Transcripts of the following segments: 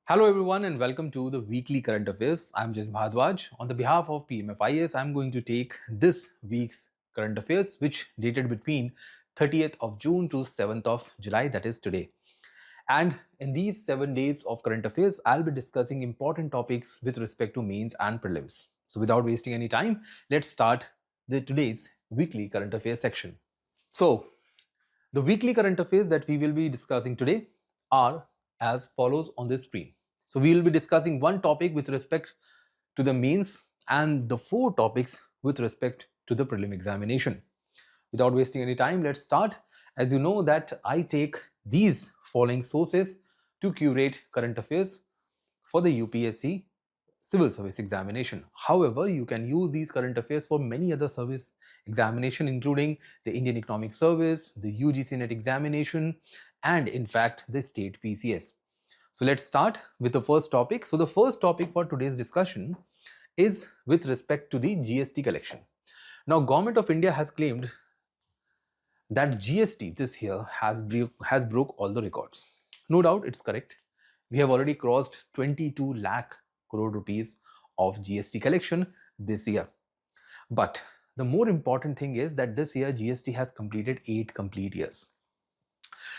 Hello everyone and welcome to the weekly current affairs. I'm Jateen Bharadwaj. On the behalf of PMF IAS, I'm going to take this week's current affairs which dated between 30th of June to 7th of July, that is today. And in these 7 days of current affairs, I'll be discussing important topics with respect to mains and prelims. So without wasting any time, let's start today's weekly current affairs section. So the weekly current affairs that we will be discussing today are as follows on this screen. So we will be discussing one topic with respect to the mains and the 4 topics with respect to the prelim examination. Without wasting any time, let's start. As you know that I take these following sources to curate current affairs for the UPSC civil service examination. However, you can use these current affairs for many other service examination, including the Indian Economic Service, the UGC NET examination, and in fact, the state PCS. So let's start with the first topic. So the first topic for today's discussion is with respect to the GST collection. Now, Government of India has claimed that GST this year has broke all the records. No doubt it's correct. We have already crossed 22 lakh crore rupees of GST collection this year. But the more important thing is that this year GST has completed 8 complete years.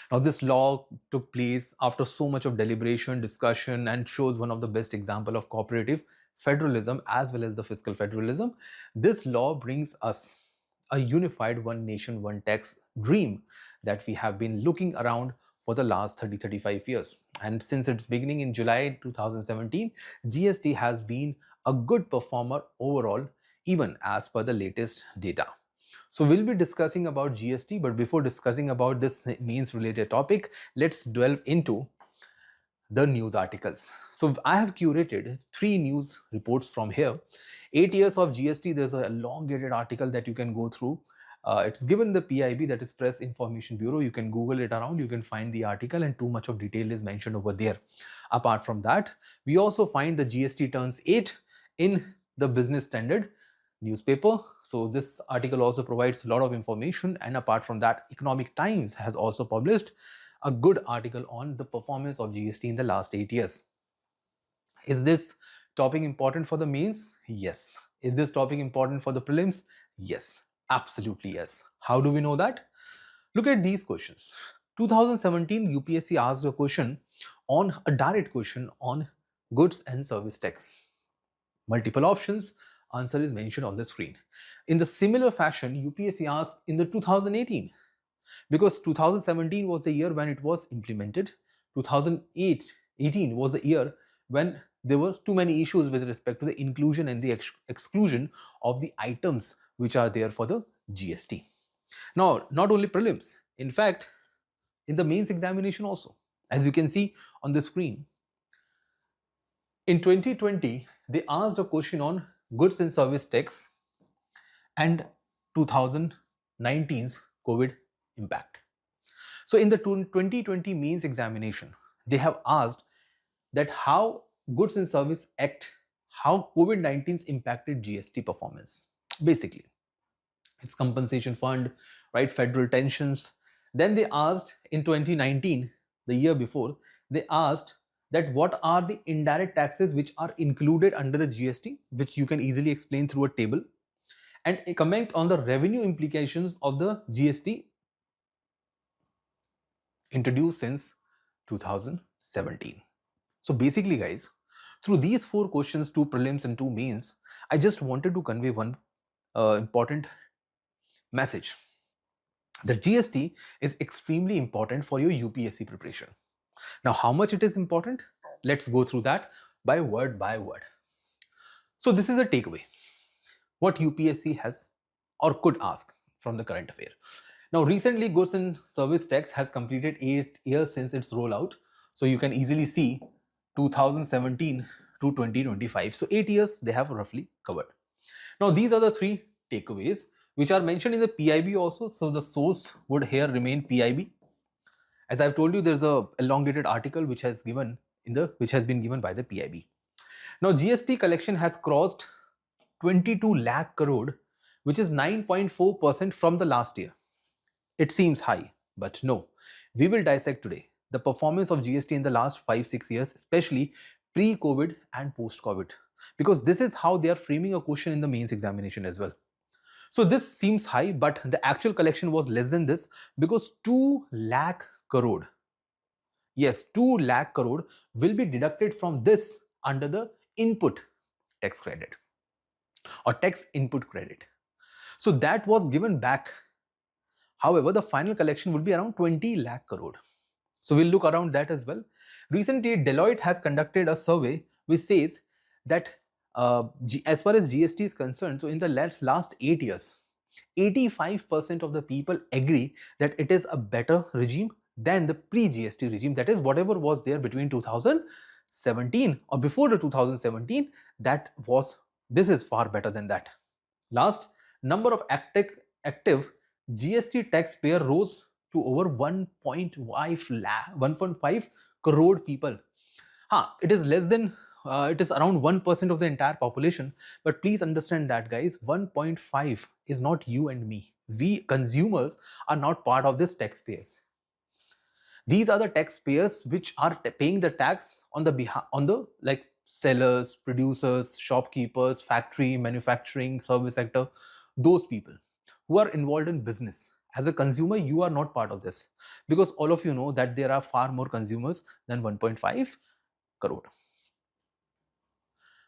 Now, this law took place after so much of deliberation, discussion, and shows one of the best example of cooperative federalism as well as the fiscal federalism. This law brings us a unified one nation, one tax dream that we have been looking around for the last 35 years. And since its beginning in July 2017, GST has been a good performer overall, even as per the latest data. So we'll be discussing about GST, but before discussing about this means related topic, let's delve into the news articles. So I have curated 3 news reports from here. 8 years of GST, there's a elongated article that you can go through. It's given the PIB, that is Press Information Bureau. You can Google it around, you can find the article, and too much of detail is mentioned over there. Apart from that, we also find the GST turns 8 in the Business Standard newspaper. So this article also provides a lot of information, and apart from that, Economic Times has also published a good article on the performance of GST in the last 8 years. Is this topic important for the mains? Yes. Is this topic important for the prelims? Yes, absolutely yes. How do we know that? Look at these questions. 2017 UPSC asked a question on a direct question on goods and service tax. Multiple options, answer is mentioned on the screen. In the similar fashion, UPSC asked in the 2018, because 2017 was the year when it was implemented. 2018 was the year when there were too many issues with respect to the inclusion and the exclusion of the items which are there for the GST. Now, not only prelims, in fact, in the mains examination also, as you can see on the screen, in 2020, they asked a question on goods and service tax and 2019's COVID impact. So in the 2020 mains examination, they have asked that how Goods and Service Act, how COVID-19's impacted GST performance. Basically, it's compensation fund, right? Federal tensions. Then they asked in 2019, the year before, they asked that what are the indirect taxes which are included under the GST, which you can easily explain through a table, and a comment on the revenue implications of the GST introduced since 2017. So basically, guys, through these 4 questions, 2 prelims and 2 mains, I just wanted to convey one important message. The GST is extremely important for your UPSC preparation. Now, how much it is important? Let's go through that by word. So this is a takeaway. What UPSC has or could ask from the current affair. Now, recently, goods and service tax has completed 8 years since its rollout. So you can easily see 2017 to 2025. So 8 years they have roughly covered. Now, these are the 3 takeaways which are mentioned in the PIB also. So the source would here remain PIB. As I've told you, there's a elongated article which has been given by the PIB. Now, GST collection has crossed 22 lakh crore, which is 9.4% from the last year. It seems high, but no. We will dissect today the performance of GST in the last 5-6 years, especially pre-COVID and post-COVID, because this is how they are framing a question in the mains examination as well. So this seems high, but the actual collection was less than this, because 2 lakh crore, yes, 2 lakh crore will be deducted from this under the input tax credit or tax input credit. So that was given back. However, the final collection would be around 20 lakh crore. So we'll look around that as well. Recently, Deloitte has conducted a survey which says that as far as GST is concerned, so in the last 8 years, 85% of the people agree that it is a better regime than the pre-GST regime. That is, whatever was there between 2017 or before the 2017, this is far better than that. Last, number of active GST taxpayer rose to over 1.5 crore people. It is less than it is around 1% of the entire population, but please understand that, guys, 1.5 is not you and me. We consumers are not part of this taxpayers. These are the taxpayers which are paying the tax on the like sellers, producers, shopkeepers, factory, manufacturing, service sector, those people who are involved in business. As a consumer, you are not part of this, because all of you know that there are far more consumers than 1.5 crore.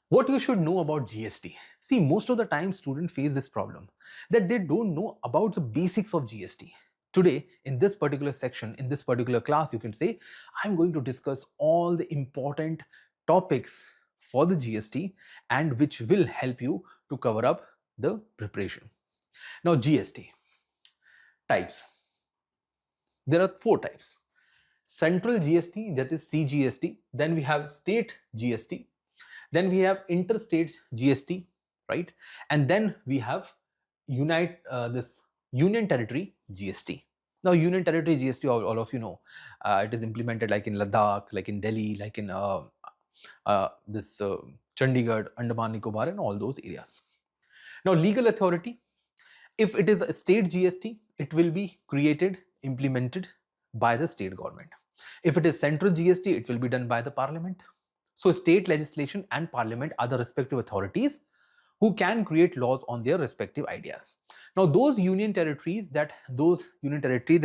What you should know about GST? See, most of the time students face this problem that they don't know about the basics of GST. Today, in this particular section, in this particular class, you can say, I'm going to discuss all the important topics for the GST and which will help you to cover up the preparation. Now, GST types. There are 4 types. Central GST, that is CGST. Then we have state GST. Then we have interstate GST, right? And then we have this Union Territory GST. Now, Union Territory GST, all of you know, it is implemented like in Ladakh, like in Delhi, like in Chandigarh, Andaman Nicobar, and all those areas. Now, legal authority, if it is a state GST, it will be created, implemented by the state government. If it is central GST, it will be done by the parliament. So state legislation and parliament are the respective authorities who can create laws on their respective ideas. Now, those union territories that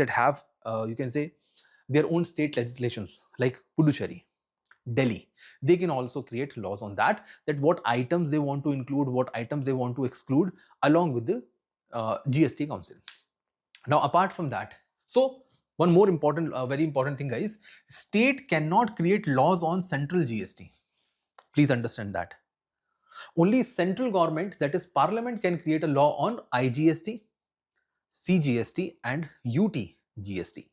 have, you can say, their own state legislations, like Puducherry, Delhi, they can also create laws on that what items they want to include, what items they want to exclude, along with the GST council. Now, apart from that, so one more important, very important thing, guys, state cannot create laws on central GST. Please understand that. Only central government, that is parliament, can create a law on IGST, CGST and UT GST.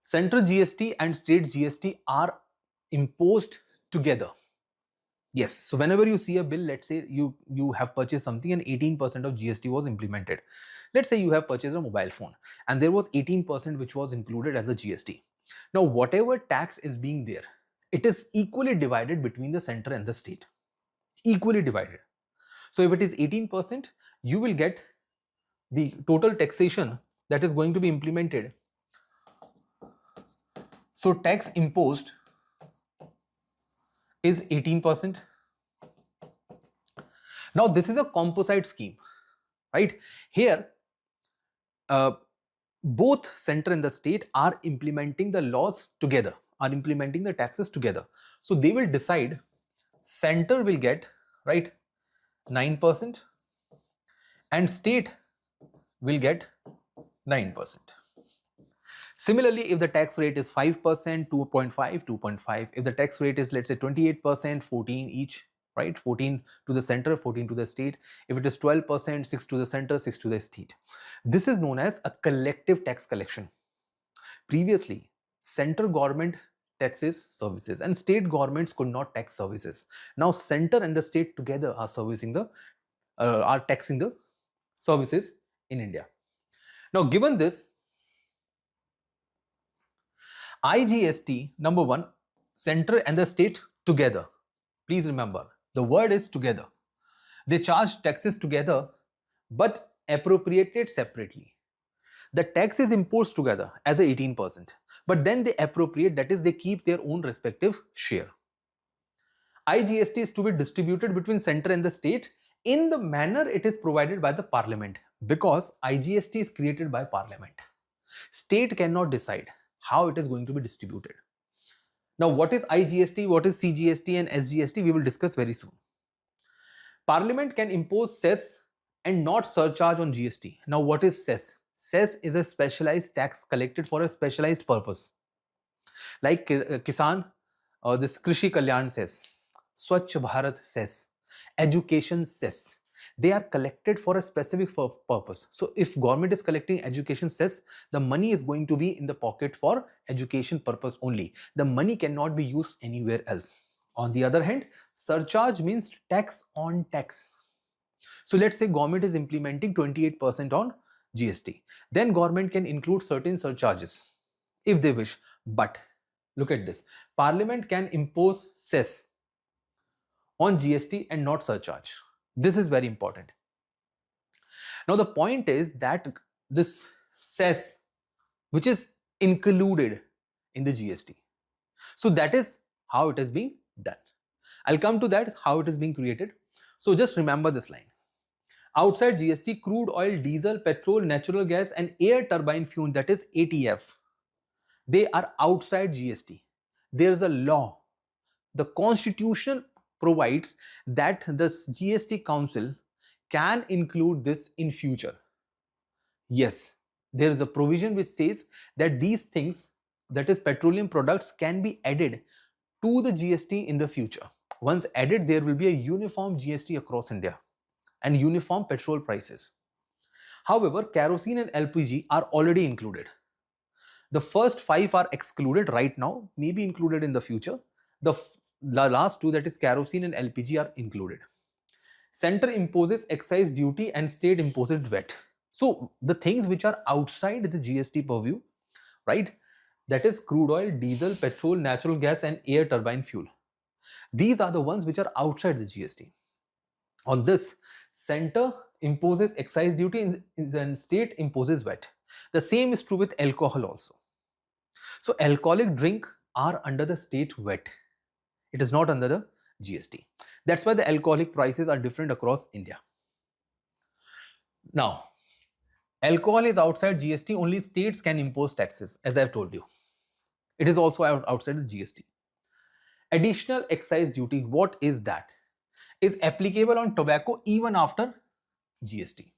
Central GST and state GST are imposed together. Yes, so whenever you see a bill, let's say you have purchased something and 18% of GST was implemented. Let's say you have purchased a mobile phone and there was 18% which was included as a GST. Now, whatever tax is being there, it is equally divided between the center and the state. Equally divided. So if it is 18%, you will get the total taxation that is going to be implemented. So tax imposed is 18%. Now, this is a composite scheme, right? Here, both center and the state are implementing the laws together, are implementing the taxes together. So they will decide, center will get, right, 9% and state will get 9%. Similarly, if the tax rate is 5%, 2.5, 2.5. If the tax rate is, let's say, 28%, 14 each, right? 14 to the center, 14 to the state. If it is 12%, 6 to the center, 6 to the state. This is known as a collective tax collection. Previously, central government taxes services and state governments could not tax services. Now, center and the state together are taxing the services in India. Now, given this, IGST, number 1, center and the state together. Please remember, the word is together. They charge taxes together but appropriated separately. The tax is imposed together as a 18%, but then they appropriate, that is, they keep their own respective share. IGST is to be distributed between center and the state in the manner it is provided by the parliament, because IGST is created by parliament. State cannot decide how it is going to be distributed. Now, what is IGST, what is CGST and SGST, we will discuss very soon. Parliament can impose cess and not surcharge on GST. Now, what is cess? Cess is a specialized tax collected for a specialized purpose. Like Kisan, this Krishi Kalyan cess, Swachh Bharat cess, education cess. They are collected for a specific purpose. So if government is collecting education cess, the money is going to be in the pocket for education purpose only. The money cannot be used anywhere else. On the other hand, surcharge means tax on tax. So let's say government is implementing 28% on GST. Then government can include certain surcharges if they wish. But look at this. Parliament can impose cess on GST and not surcharge. This is very important. Now the point is that this cess, which is included in the GST. So that is how it is being done. I'll come to that, how it is being created. So just remember this line. Outside GST, crude oil, diesel, petrol, natural gas and air turbine fuel, that is ATF, they are outside GST. There is a law. The constitution provides that the GST Council can include this in future. Yes, there is a provision which says that these things, that is petroleum products, can be added to the GST in the future. Once added, there will be a uniform GST across India and uniform petrol prices. However, kerosene and LPG are already included. The first 5 are excluded right now, may be included in the future. The last 2, that is kerosene and LPG, are included. Center imposes excise duty and state imposes VAT. So the things which are outside the GST purview, right, that is crude oil, diesel, petrol, natural gas and air turbine fuel. These are the ones which are outside the GST. On this, center imposes excise duty and state imposes VAT. The same is true with alcohol also. So alcoholic drink are under the state VAT. It is not under the GST. That's why the alcoholic prices are different across India. Now, alcohol is outside GST, only states can impose taxes, as I've told you. It is also outside the GST. Additional excise duty, what is that? Is applicable on tobacco even after GST.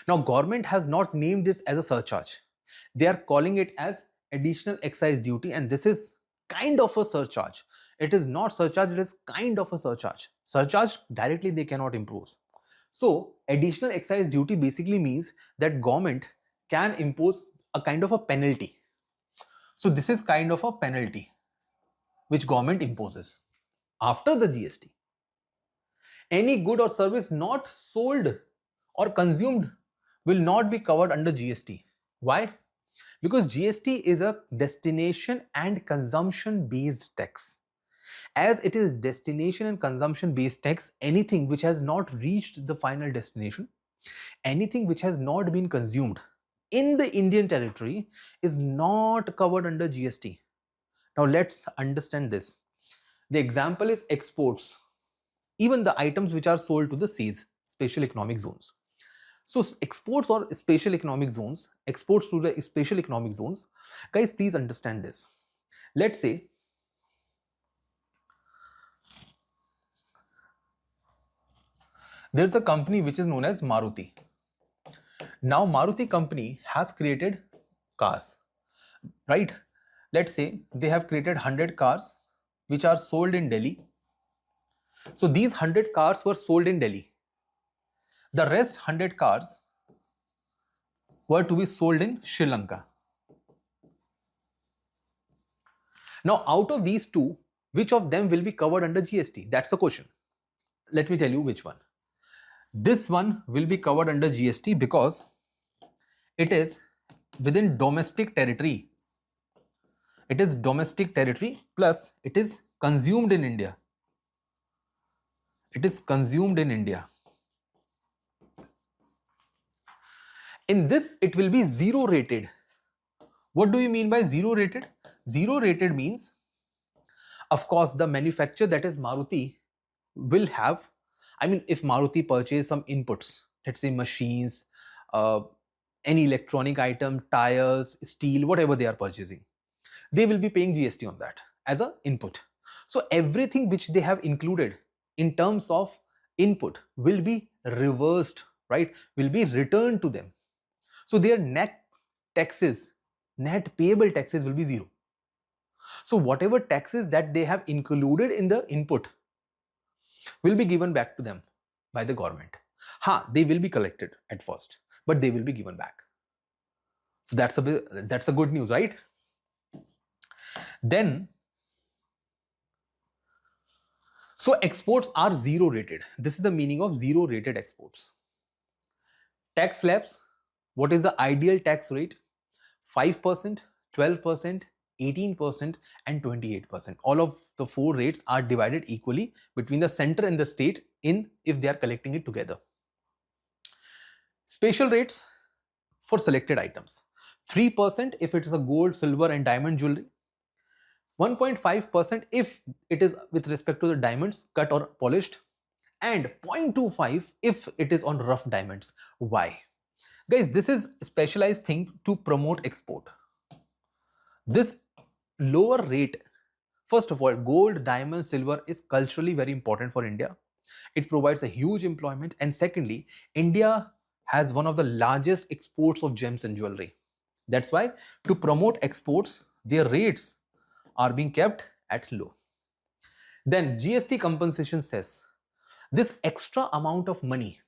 Now, government has not named this as a surcharge. They are calling it as additional excise duty, and this is kind of a surcharge. It is not surcharge, it is kind of a surcharge. Surcharge directly they cannot impose. So additional excise duty basically means that government can impose a kind of a penalty. So this is kind of a penalty which government imposes after the GST. Any good or service not sold or consumed will not be covered under GST. Why? Because GST is a destination and consumption based tax. As it is destination and consumption based tax, anything which has not reached the final destination, anything which has not been consumed in the Indian territory is not covered under GST. Now let's understand this. The example is exports, even the items which are sold to the SEZ, special economic zones. So exports or special economic zones, exports to the special economic zones, guys, please understand this. Let's say there's a company which is known as Maruti. Now Maruti company has created cars, right? Let's say they have created 100 cars which are sold in Delhi. So these 100 cars were sold in Delhi. The rest 100 cars were to be sold in Sri Lanka. Now out of these two, which of them will be covered under GST? That's the question. Let me tell you which one. This one will be covered under GST because it is within domestic territory. It is domestic territory plus it is consumed in India. It is consumed in India. In this, it will be zero rated. What do you mean by zero rated? Zero rated means, of course, the manufacturer, that is Maruti, will have, I mean, if Maruti purchase some inputs, let's say machines, uh, any electronic item, tires, steel, whatever they are purchasing, they will be paying GST on that as an input. So everything which they have included in terms of input will be reversed, right? Will be returned to them. So their net taxes, net payable taxes will be zero. So whatever taxes that they have included in the input will be given back to them by the government. They will be collected at first, but they will be given back. So that's a good news, right? Then, so exports are zero rated. This is the meaning of zero rated exports. Tax slabs, what is the ideal tax rate? 5%, 12%, 18% and 28%. All of the four rates are divided equally between the center and the state if they are collecting it together. Special rates for selected items. 3% if it is a gold, silver and diamond jewelry. 1.5% if it is with respect to the diamonds cut or polished, and 0.25 if it is on rough diamonds. Why? Guys, this is a specialized thing to promote export. This lower rate, first of all, gold, diamond, silver is culturally very important for India. It provides a huge employment, and secondly, India has one of the largest exports of gems and jewelry. That's why to promote exports, their rates are being kept at low. Then GST compensation cess. This extra amount of money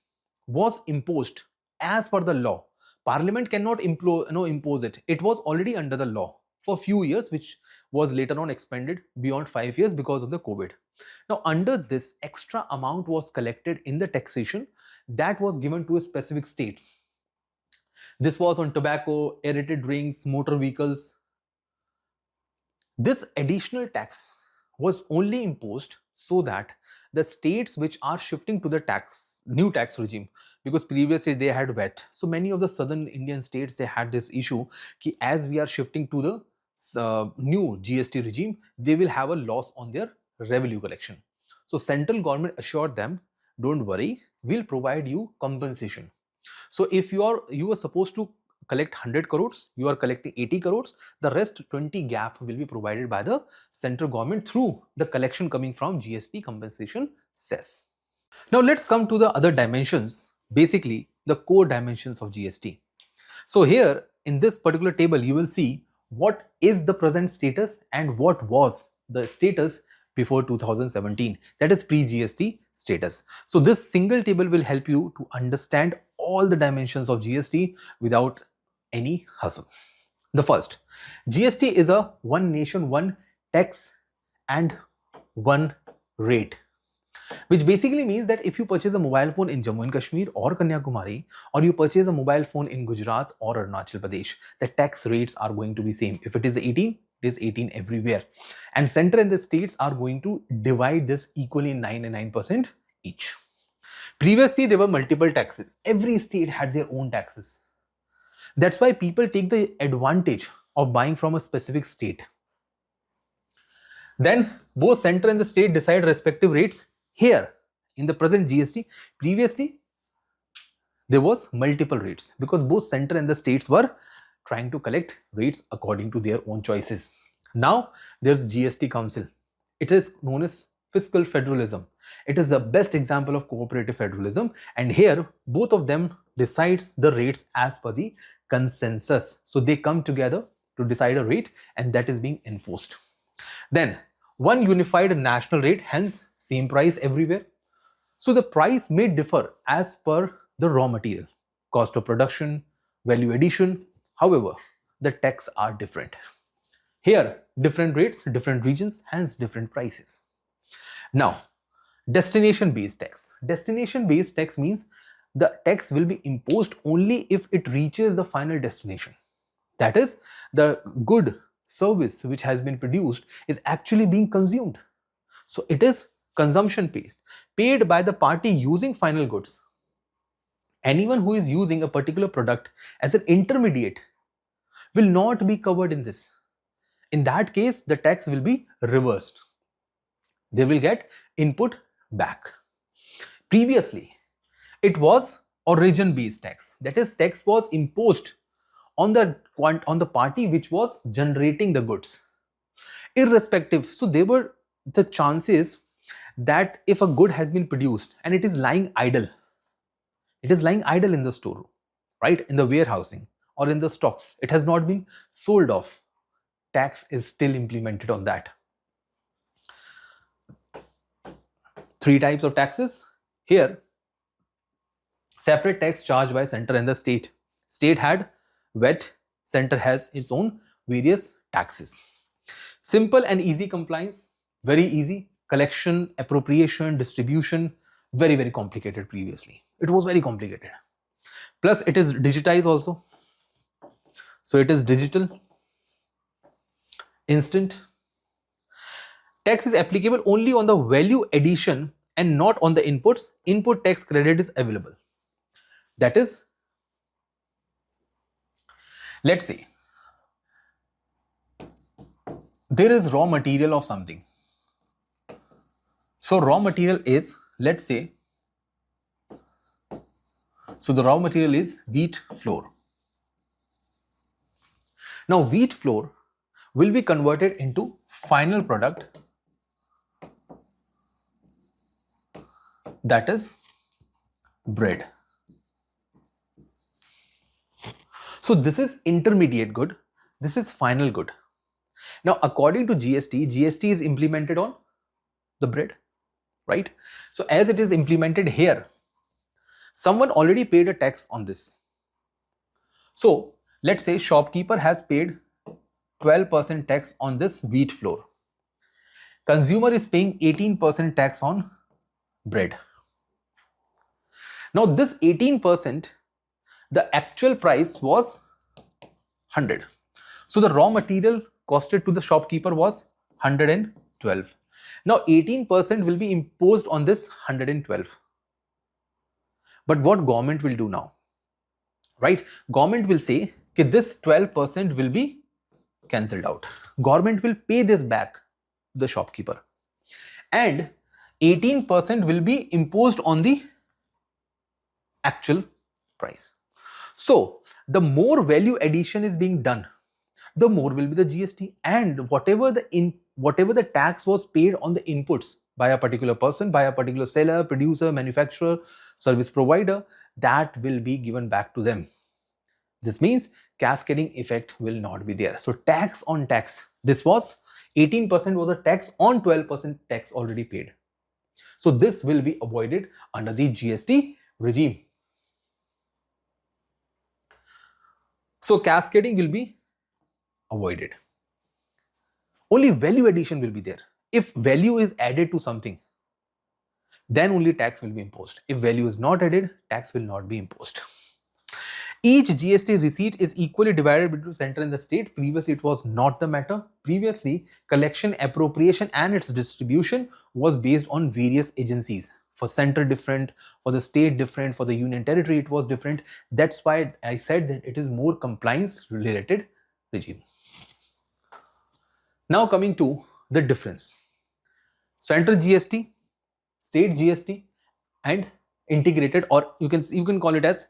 was imposed as per the law. Parliament cannot impose it. It was already under the law for few years, which was later on expanded beyond 5 years because of the COVID. Now, under this, extra amount was collected in the taxation that was given to specific states. This was on tobacco, aerated drinks, motor vehicles. This additional tax was only imposed so that the states which are shifting to the new tax regime, because previously they had VAT. So many of the southern Indian states, they had this issue that as we are shifting to the new GST regime, they will have a loss on their revenue collection. So central government assured them, don't worry, we'll provide you compensation. So if you are supposed to collect 100 crores, you are collecting 80 crores, the rest 20 gap will be provided by the central government through the collection coming from GST compensation cess. Now let's come to the other dimensions, basically the core dimensions of GST. So here in this particular table, you will see what is the present status and what was the status before 2017, that is pre-GST status. So this single table will help you to understand all the dimensions of GST without any hustle. The first, GST is a one nation, one tax and one rate, which basically means that if you purchase a mobile phone in Jammu and Kashmir or Kanyakumari, or you purchase a mobile phone in Gujarat or Arunachal Pradesh, the tax rates are going to be same. If it is 18, it is 18 everywhere. And center and the states are going to divide this equally in 9 and 9% each. Previously, there were multiple taxes. Every state had their own taxes. That's why people take the advantage of buying from a specific state. Then both center and the state decide respective rates. Here in the present GST, previously there was multiple rates because both center and the states were trying to collect rates according to their own choices. Now there's GST Council. It is known as fiscal federalism. It is the best example of cooperative federalism, and here both of them decides the rates as per the consensus. So they come together to decide a rate, and that is being enforced. Then one unified national rate, hence same price everywhere. So the price may differ as per the raw material, cost of production, value addition. However, the tax are different. Here, different rates, different regions, hence different prices. Now, destination-based tax. Destination-based tax means the tax will be imposed only if it reaches the final destination. That is, the good service which has been produced is actually being consumed. So it is consumption based, paid by the party using final goods. Anyone who is using a particular product as an intermediate will not be covered in this. In that case, the tax will be reversed. They will get input back. Previously, it was origin based tax. That is, tax was imposed on the party which was generating the goods. Irrespective, so there were the chances that if a good has been produced and it is lying idle in the storeroom, right, in the warehousing or in the stocks, it has not been sold off, tax is still implemented on that. Three types of taxes here. Separate tax charged by center and the state. State had VAT, center has its own various taxes. Simple and easy compliance, very easy. Collection, appropriation, distribution, very, very complicated previously. It was very complicated. Plus it is digitized also. So it is digital, instant. Tax is applicable only on the value addition and not on the inputs. Input tax credit is available. That is, let's say there is raw material of something. So raw material is, let's say, so the raw material is wheat flour. Now wheat flour will be converted into final product, that is bread. So this is intermediate good, this is final good. Now according to GST is implemented on the bread, right? So as it is implemented here, someone already paid a tax on this. So let's say shopkeeper has paid 12% tax on this wheat flour. Consumer is paying 18% tax on bread. Now this 18%, the actual price was 100. So the raw material costed to the shopkeeper was 112. Now 18% will be imposed on this 112. But what government will do now? Right? Government will say that this 12% will be cancelled out. Government will pay this back to the shopkeeper. And 18% will be imposed on the actual price. So the more value addition is being done, the more will be the GST, and whatever the tax was paid on the inputs by a particular person, by a particular seller, producer, manufacturer, service provider, that will be given back to them. This means cascading effect will not be there. So tax on tax, this was 18% was a tax on 12% tax already paid. So this will be avoided under the GST regime. So cascading will be avoided. Only value addition will be there. If value is added to something, then only tax will be imposed. If value is not added, tax will not be imposed. Each GST receipt is equally divided between center and the state. Previously, it was not the matter. Previously, collection, appropriation and its distribution was based on various agencies. For center different, for the state different, for the union territory it was different. That's why I said that it is more compliance related regime. Now coming to the difference. Central GST, state GST and integrated, or you can call it as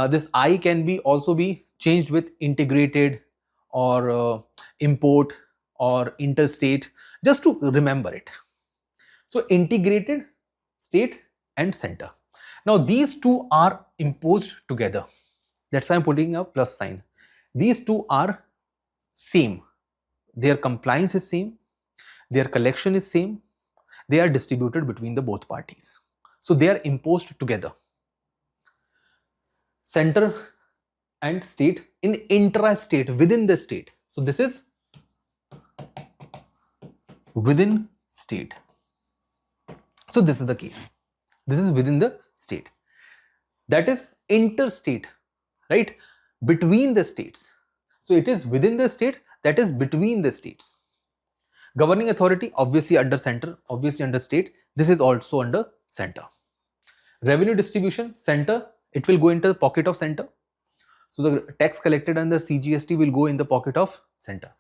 this I can be also be changed with integrated or import or interstate, just to remember it. So integrated, state and center. Now these two are imposed together. That's why I'm putting a plus sign. These two are same. Their compliance is same. Their collection is same. They are distributed between the both parties. So they are imposed together. Center and state in intra-state, within the state. So this is within state. So this is the case. This is within the state. That is interstate, right? Between the states. So it is within the state, that is between the states. Governing authority, obviously under center, obviously under state. This is also under center. Revenue distribution, center it will go into the pocket of center. So the tax collected under CGST will go in the pocket of center.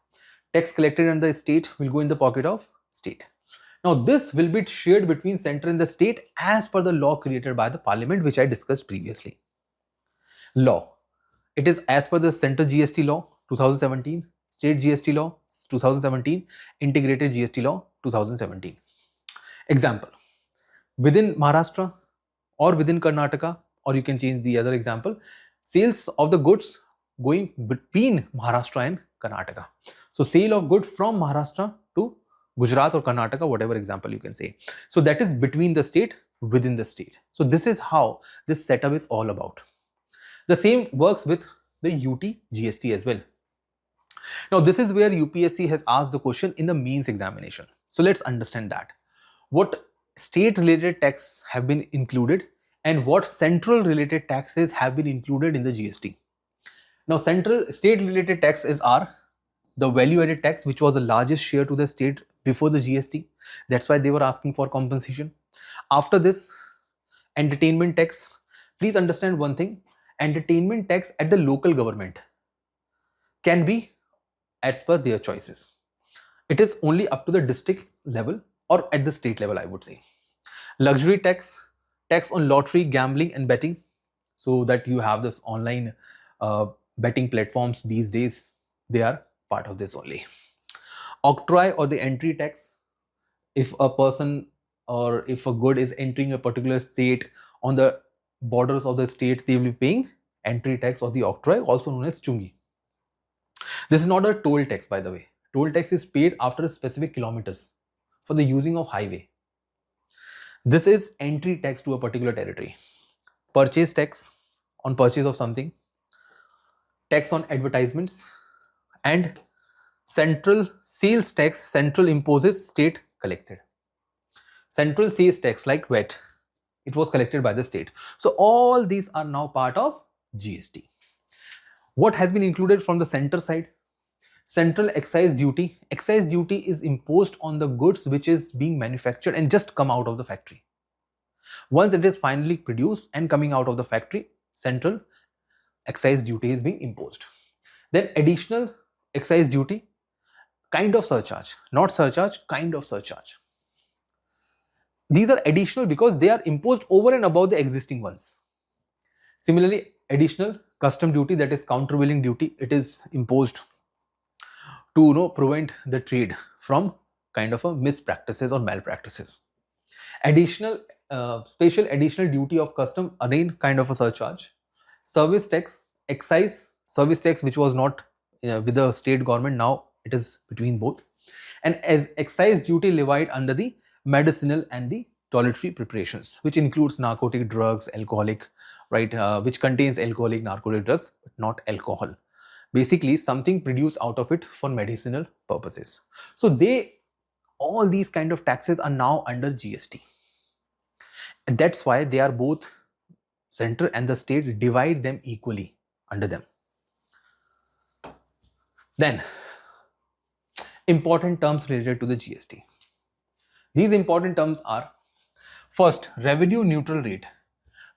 Tax collected under the state will go in the pocket of state. Now this will be shared between center and the state as per the law created by the parliament, which I discussed previously. Law. It is as per the center GST law 2017, state GST law 2017, integrated GST law 2017. Example. Within Maharashtra or within Karnataka, or you can change the other example, sales of the goods going between Maharashtra and Karnataka. So sale of goods from Maharashtra to Gujarat or Karnataka, whatever example you can say. So that is between the state, within the state. So this is how this setup is all about. The same works with the UT GST as well. Now this is where UPSC has asked the question in the mains examination. So let's understand that. What state related tax have been included and what central related taxes have been included in the GST. Now central state related taxes are the value added tax, which was the largest share to the state before the GST. That's why they were asking for compensation. After this, entertainment tax. Please understand one thing, entertainment tax at the local government can be as per their choices. It is only up to the district level or at the state level, I would say. Luxury tax, tax on lottery, gambling and betting. So that you have this online betting platforms these days, they are part of this only. Octroi or the entry tax. If a person or if a good is entering a particular state on the borders of the state, they will be paying entry tax or the octroi, also known as chungi. This is not a toll tax, by the way. Toll tax is paid after a specific kilometers for the using of highway. This is entry tax to a particular territory. Purchase tax on purchase of something. Tax on advertisements. And central sales tax, central imposes, state collected. Central sales tax like VAT, it was collected by the state. So all these are now part of GST. What has been included from the center side? Central excise duty. Excise duty is imposed on the goods which is being manufactured and just come out of the factory. Once it is finally produced and coming out of the factory, central excise duty is being imposed. Then additional excise duty, kind of surcharge, not surcharge, kind of surcharge. These are additional because they are imposed over and above the existing ones. Similarly, additional custom duty, that is countervailing duty, it is imposed to prevent the trade from kind of a mispractices or malpractices. Additional special additional duty of custom, again kind of a surcharge. Service tax, excise service tax, which was not with the state government, now it is between both. And as excise duty levied under the medicinal and the toiletry preparations, which includes narcotic drugs, alcoholic, right, which contains alcoholic, narcotic drugs, but not alcohol. Basically something produced out of it for medicinal purposes. So all these kind of taxes are now under GST. And that's why they are both center and the state divide them equally under them. Then important terms related to the GST. These important terms are, first, revenue neutral rate.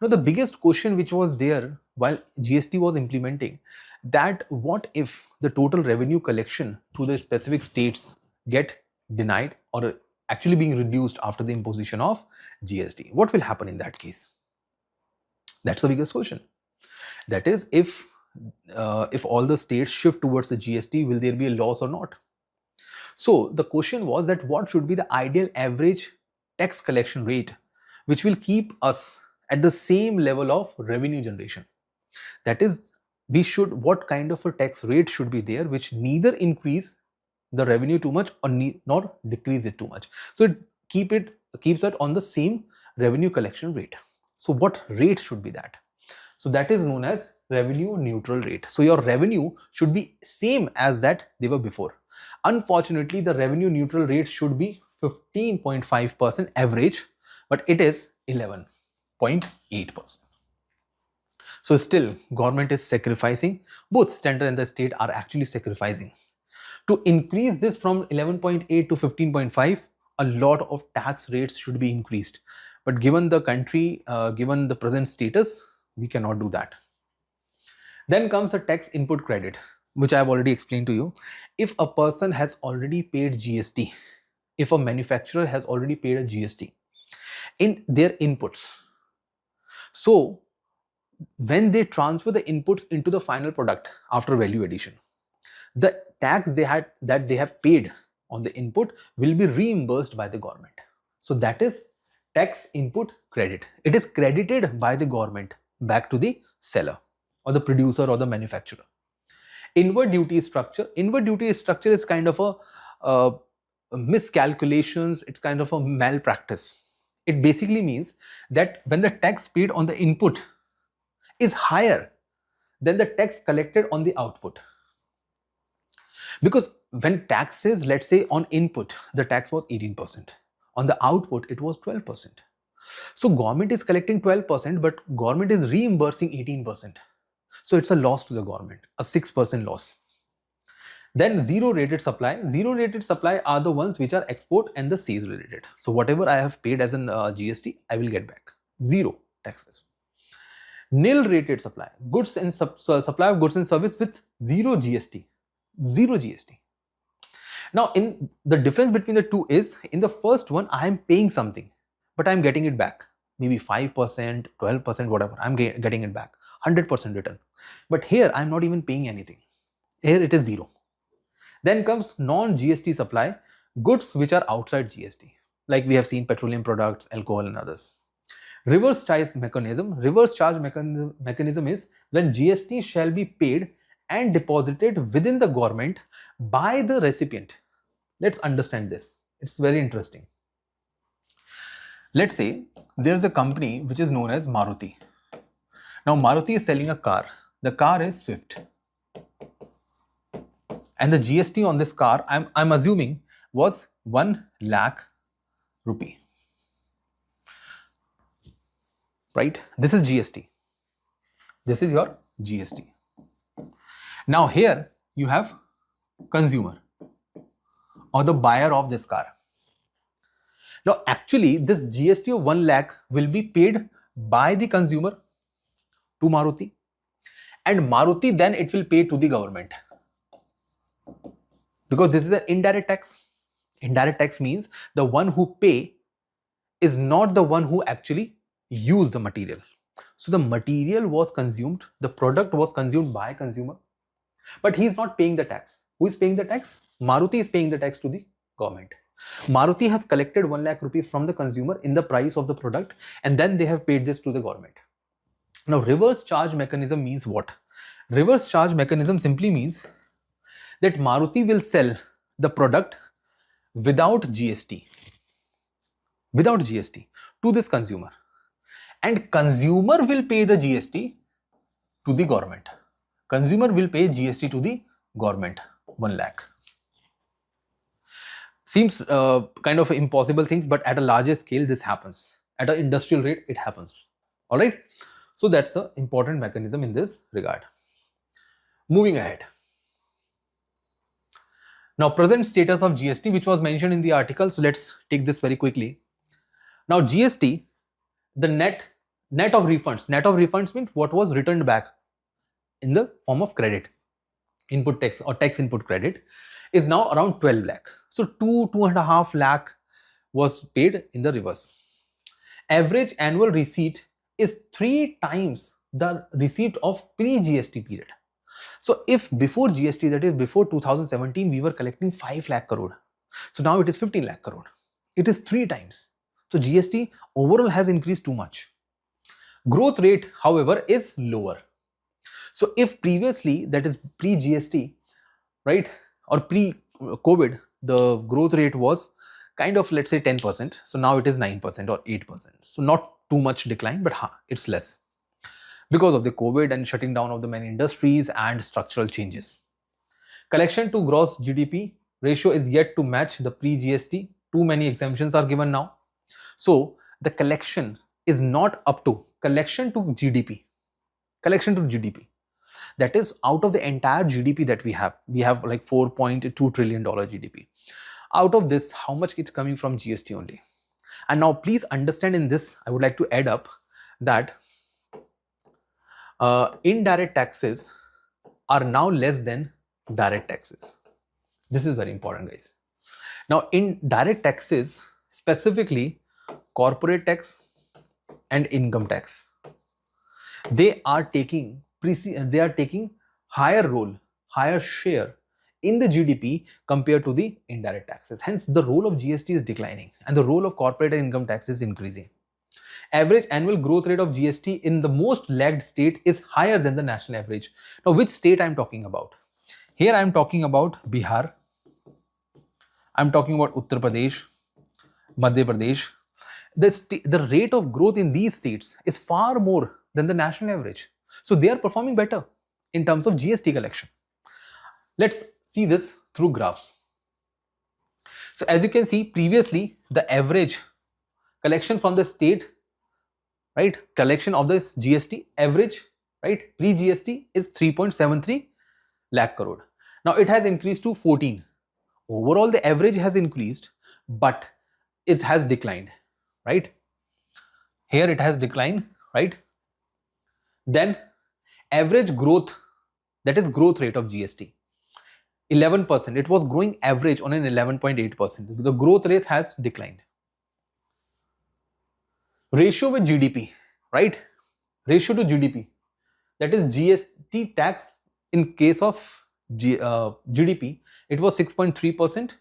Now the biggest question which was there while GST was implementing, that what if the total revenue collection to the specific states get denied or actually being reduced after the imposition of GST? What will happen in that case? That's the biggest question. That is, if all the states shift towards the GST, will there be a loss or not? So the question was that what should be the ideal average tax collection rate which will keep us at the same level of revenue generation? That is, what kind of a tax rate should be there which neither increase the revenue too much or nor decrease it too much. So it keeps it on the same revenue collection rate. So what rate should be that? So that is known as revenue neutral rate. So your revenue should be same as that they were before. Unfortunately, the revenue neutral rate should be 15.5% average, but it is 11.8%. So still government is sacrificing, both center and the state are actually sacrificing. To increase this from 11.8 to 15.5, a lot of tax rates should be increased. But given the country, given the present status, We cannot do that. Then comes a tax input credit, which I have already explained to you. If a person has already paid GST, if a manufacturer has already paid a GST in their inputs, so when they transfer the inputs into the final product after value addition, the tax that they have paid on the input will be reimbursed by the government. So that is tax input credit. It is credited by the government back to the seller or the producer or the manufacturer. Inward duty structure. Inward duty structure is kind of a miscalculations. It's kind of a malpractice. It basically means that when the tax paid on the input is higher than the tax collected on the output. Because when taxes, let's say on input, the tax was 18%. On the output, it was 12%. So government is collecting 12%, but government is reimbursing 18%. So it's a loss to the government, a 6% loss. Then zero rated supply. Zero rated supply are the ones which are export and the sales related. So whatever I have paid as an GST, I will get back. Zero taxes. Nil rated supply. Goods and supply of goods and service with zero GST. Zero GST. Now, in the difference between the two is, in the first one, I am paying something, but I am getting it back. Maybe 5%, 12%, whatever. I am getting it back. 100% return. But here, I am not even paying anything. Here, it is zero. Then comes non-GST supply, goods which are outside GST. Like we have seen petroleum products, alcohol and others. Reverse charge mechanism. Reverse charge mechanism is when GST shall be paid and deposited within the government by the recipient. Let's understand this. It's very interesting. Let's say there's a company which is known as Maruti. Now Maruti is selling a car. The car is Swift. And the GST on this car, I'm assuming, was 1 lakh rupee. Right? This is GST. This is your GST. Now here you have consumer or the buyer of this car. Now actually this GST of 1 lakh will be paid by the consumer to Maruti, and Maruti then it will pay to the government. Because this is an indirect tax. Indirect tax means the one who pay is not the one who actually used the material. So the material was consumed, the product was consumed by consumer, but he is not paying the tax. Who is paying the tax? Maruti is paying the tax to the government. Maruti has collected 1 lakh rupees from the consumer in the price of the product, and then they have paid this to the government. Now reverse charge mechanism means what? Reverse charge mechanism simply means that Maruti will sell the product without GST to this consumer, and consumer will pay the GST to the government. Consumer will pay GST to the government, 1 lakh. Seems kind of impossible things, but at a larger scale this happens. At an industrial rate it happens. All right. So that's an important mechanism in this regard. Moving ahead. Now present status of GST, which was mentioned in the article. So let's take this very quickly. Now GST, the net of refunds. Net of refunds means what was returned back in the form of credit, input tax or tax input credit, is now around 12 lakh. So 2.5 lakh was paid in the reverse. Average annual receipt is 3 times the receipt of pre-GST period. So if before GST, that is before 2017, we were collecting 5 lakh crore. So now it is 15 lakh crore. It is 3 times. So GST overall has increased too much. Growth rate, however, is lower. So if previously, that is pre-GST, right, or pre-COVID, the growth rate was kind of, let's say 10%. So now it is 9% or 8%. So not too much decline, but it's less because of the COVID and shutting down of the many industries and structural changes. Collection to gross GDP ratio is yet to match the pre-GST. Too many exemptions are given now. So the collection is not up to collection to GDP. Collection to GDP. That is out of the entire GDP that we have like $4.2 trillion GDP. Out of this, how much is coming from GST only? And now please understand in this, I would like to add up that indirect taxes are now less than direct taxes. This is very important, guys. Now, in direct taxes, specifically corporate tax and income tax, they are taking higher role, higher share in the GDP compared to the indirect taxes. Hence, the role of GST is declining and the role of corporate and income tax is increasing. Average annual growth rate of GST in the most lagged state is higher than the national average. Now, which state I am talking about? Here I am talking about Bihar, I am talking about Uttar Pradesh, Madhya Pradesh. The rate of growth in these states is far more than the national average. So they are performing better in terms of GST collection. Let's see this through graphs. So as you can see, previously the average collection from the state, right, collection of this GST average, right, pre-GST is 3.73 lakh crore. Now it has increased to 14. Overall the average has increased, but it has declined, right? Here it has declined, right? Then average growth, that is growth rate of GST, 11%. It was growing average on an 11.8%. The growth rate has declined. Ratio with GDP, right? Ratio to GDP, that is GST tax in case of GDP, it was 6.3%,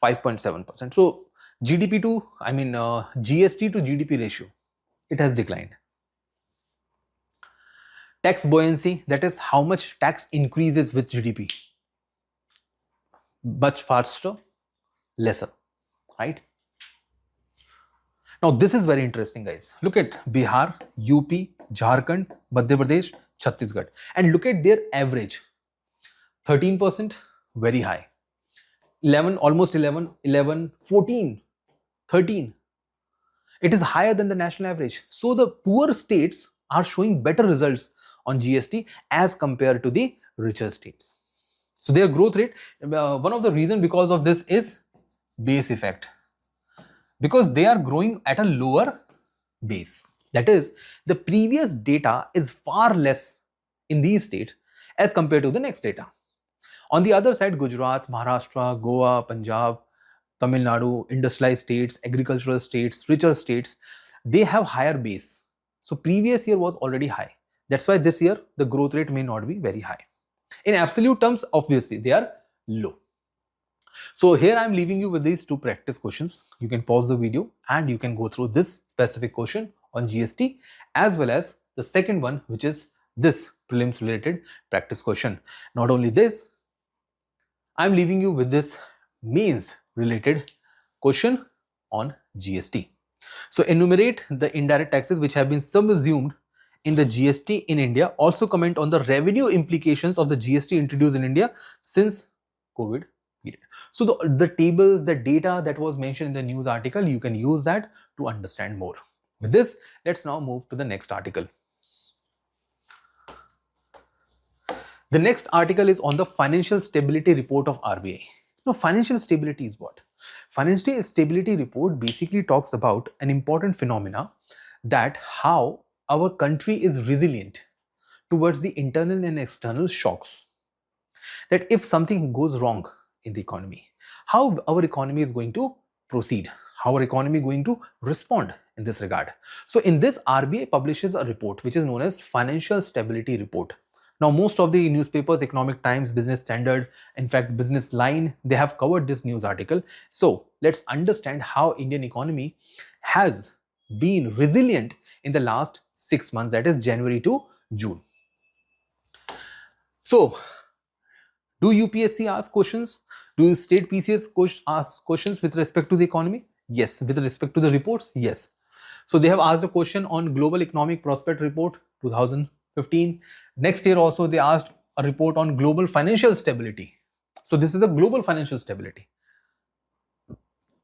5.7%. So GDP to, GST to GDP ratio, it has declined. Tax buoyancy, that is how much tax increases with GDP, much faster, lesser, right? Now this is very interesting, guys. Look at Bihar, UP, Jharkhand, Madhya Pradesh, Chhattisgarh, and look at their average. 13%, very high. 11, almost 11, 11, 14, 13. It is higher than the national average. So the poor states are showing better results on GST as compared to the richer states. So their growth rate, one of the reasons because of this is base effect. Because they are growing at a lower base. That is, the previous data is far less in these states as compared to the next data. On the other side, Gujarat, Maharashtra, Goa, Punjab, Tamil Nadu, industrialized states, agricultural states, richer states, they have higher base. So previous year was already high. That's why this year the growth rate may not be very high. In absolute terms, obviously they are low. So here I am leaving you with these two practice questions. You can pause the video and you can go through this specific question on GST as well as the second one, which is this prelims related practice question. Not only this, I am leaving you with this mains related question on GST. So enumerate the indirect taxes which have been subsumed in the GST in India. Also comment on the revenue implications of the GST introduced in India since COVID period. So the tables, the data that was mentioned in the news article, you can use that to understand more. With this, let's now move to the next article. The next article is on the financial stability report of RBI. Now, financial stability is what? Financial stability report basically talks about an important phenomena, that how our country is resilient towards the internal and external shocks. That if something goes wrong in the economy, how our economy is going to proceed, how our economy is going to respond in this regard. So in this, RBI publishes a report which is known as Financial Stability Report. Now most of the newspapers, Economic Times, Business Standard, in fact Business Line, they have covered this news article. So let's understand how Indian economy has been resilient in the last 6 months, that is January to June. So do UPSC ask questions? Do state PCS ask questions with respect to the economy? Yes. With respect to the reports? Yes. So they have asked a question on Global Economic Prospect Report 2015. Next year also they asked a report on global financial stability. So this is a global financial stability.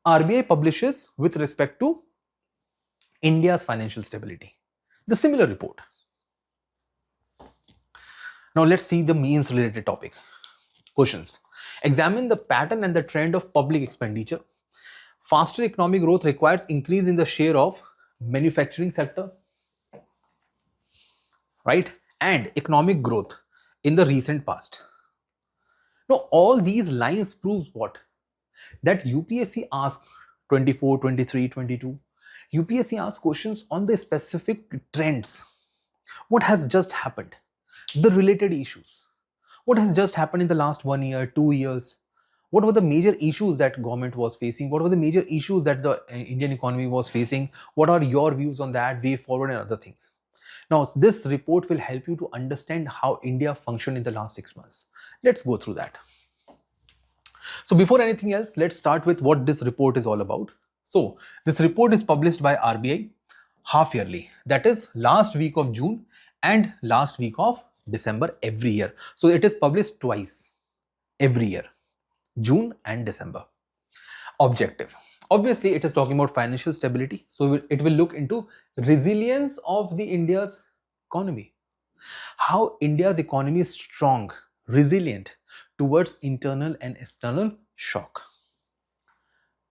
RBI publishes with respect to India's financial stability, the similar report. Now let's see the means related topic. Questions. Examine the pattern and the trend of public expenditure. Faster economic growth requires increase in the share of manufacturing sector, right, and economic growth in the recent past. Now, all these lines proves what? That UPSC asked 24, 23, 22. UPSC asked questions on the specific trends. What has just happened? The related issues. What has just happened in the last 1 year, 2 years? What were the major issues that government was facing? What were the major issues that the Indian economy was facing? What are your views on that, way forward and other things? Now, this report will help you to understand how India functioned in the last 6 months. Let's go through that. So before anything else, let's start with what this report is all about. So this report is published by RBI half yearly, that is last week of June and last week of December every year. So it is published twice every year, June and December. Objective. Obviously, it is talking about financial stability. So it will look into resilience of the India's economy. How India's economy is strong, resilient towards internal and external shock.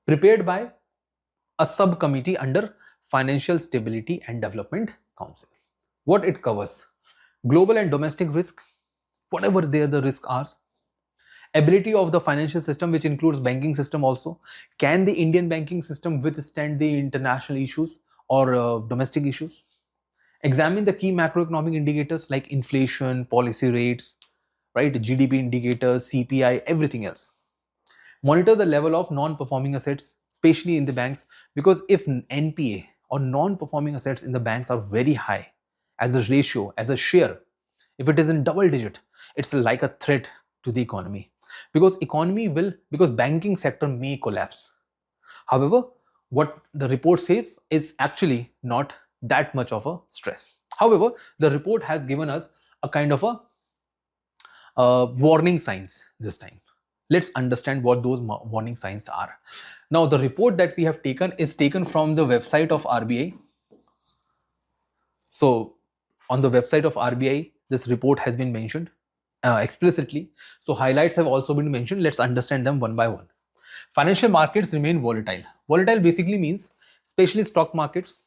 Prepared by a subcommittee under Financial Stability and Development Council. What it covers? Global and domestic risk, whatever the risks are. Ability of the financial system, which includes banking system also. Can the Indian banking system withstand the international issues or domestic issues? Examine the key macroeconomic indicators like inflation, policy rates, right? GDP indicators, CPI, everything else. Monitor the level of non-performing assets, especially in the banks, because if NPA or non-performing assets in the banks are very high as a ratio, as a share, if it is in double digit, it's like a threat to the economy. Because banking sector may collapse. However, what the report says is actually not that much of a stress. However, the report has given us a kind of a warning signs this time. Let's understand what those warning signs are. Now, the report that we have taken is taken from the website of RBI. So, on the website of RBI, this report has been mentioned explicitly. So, highlights have also been mentioned. Let's understand them one by one. Financial markets remain volatile. Volatile basically means, especially stock markets,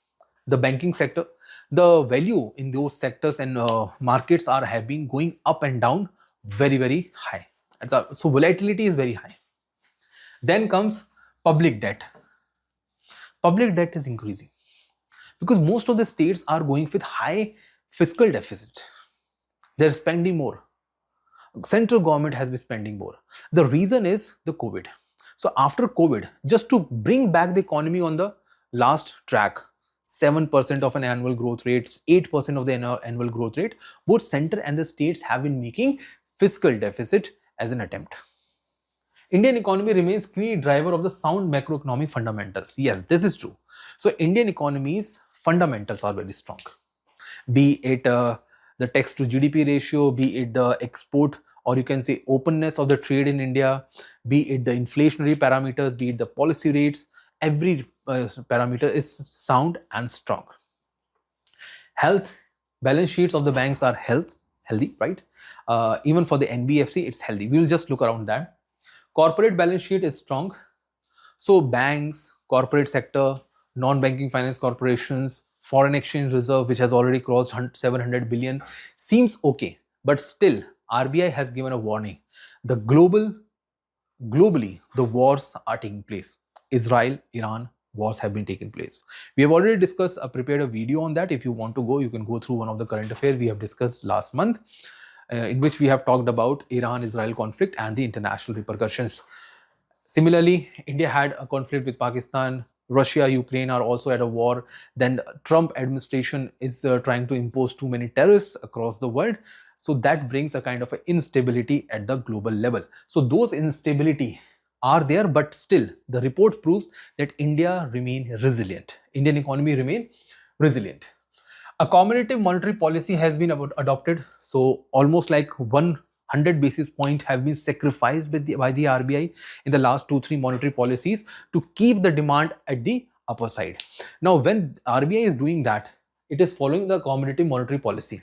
the banking sector, the value in those sectors and markets have been going up and down very, very high. So volatility is very high. Then comes public debt. Public debt is increasing because most of the states are going with high fiscal deficit. They're spending more. Central government has been spending more. The reason is the COVID. So after COVID, just to bring back the economy on the last track, 7% of an annual growth rate, 8% of the annual growth rate, both center and the states have been making fiscal deficit as an attempt. Indian economy remains key driver of the sound macroeconomic fundamentals. Yes, this is true. So Indian economy's fundamentals are very strong. Be it the tax to GDP ratio, be it the export or you can say openness of the trade in India, be it the inflationary parameters, be it the policy rates, every parameter is sound and strong. Health, balance sheets of the banks are healthy, right? Even for the NBFC, it's healthy. We'll just look around that. Corporate balance sheet is strong. So banks, corporate sector, non-banking finance corporations, foreign exchange reserve, which has already crossed 700 billion, seems okay. But still, RBI has given a warning. Globally, the wars are taking place. Israel, Iran, wars have been taking place. We have already discussed, prepared a video on that. If you want to go, you can go through one of the current affairs we have discussed last month, in which we have talked about Iran-Israel conflict and the international repercussions. Similarly, India had a conflict with Pakistan. Russia, Ukraine are also at a war. Then Trump administration is trying to impose too many tariffs across the world. So that brings a kind of instability at the global level. So those instability are there, but still the report proves that India remain resilient. Indian economy remain resilient. Accommodative monetary policy has been adopted. So almost like 100 basis points have been sacrificed by the RBI in the last 2-3 monetary policies to keep the demand at the upper side. Now, when RBI is doing that, it is following the accommodative monetary policy.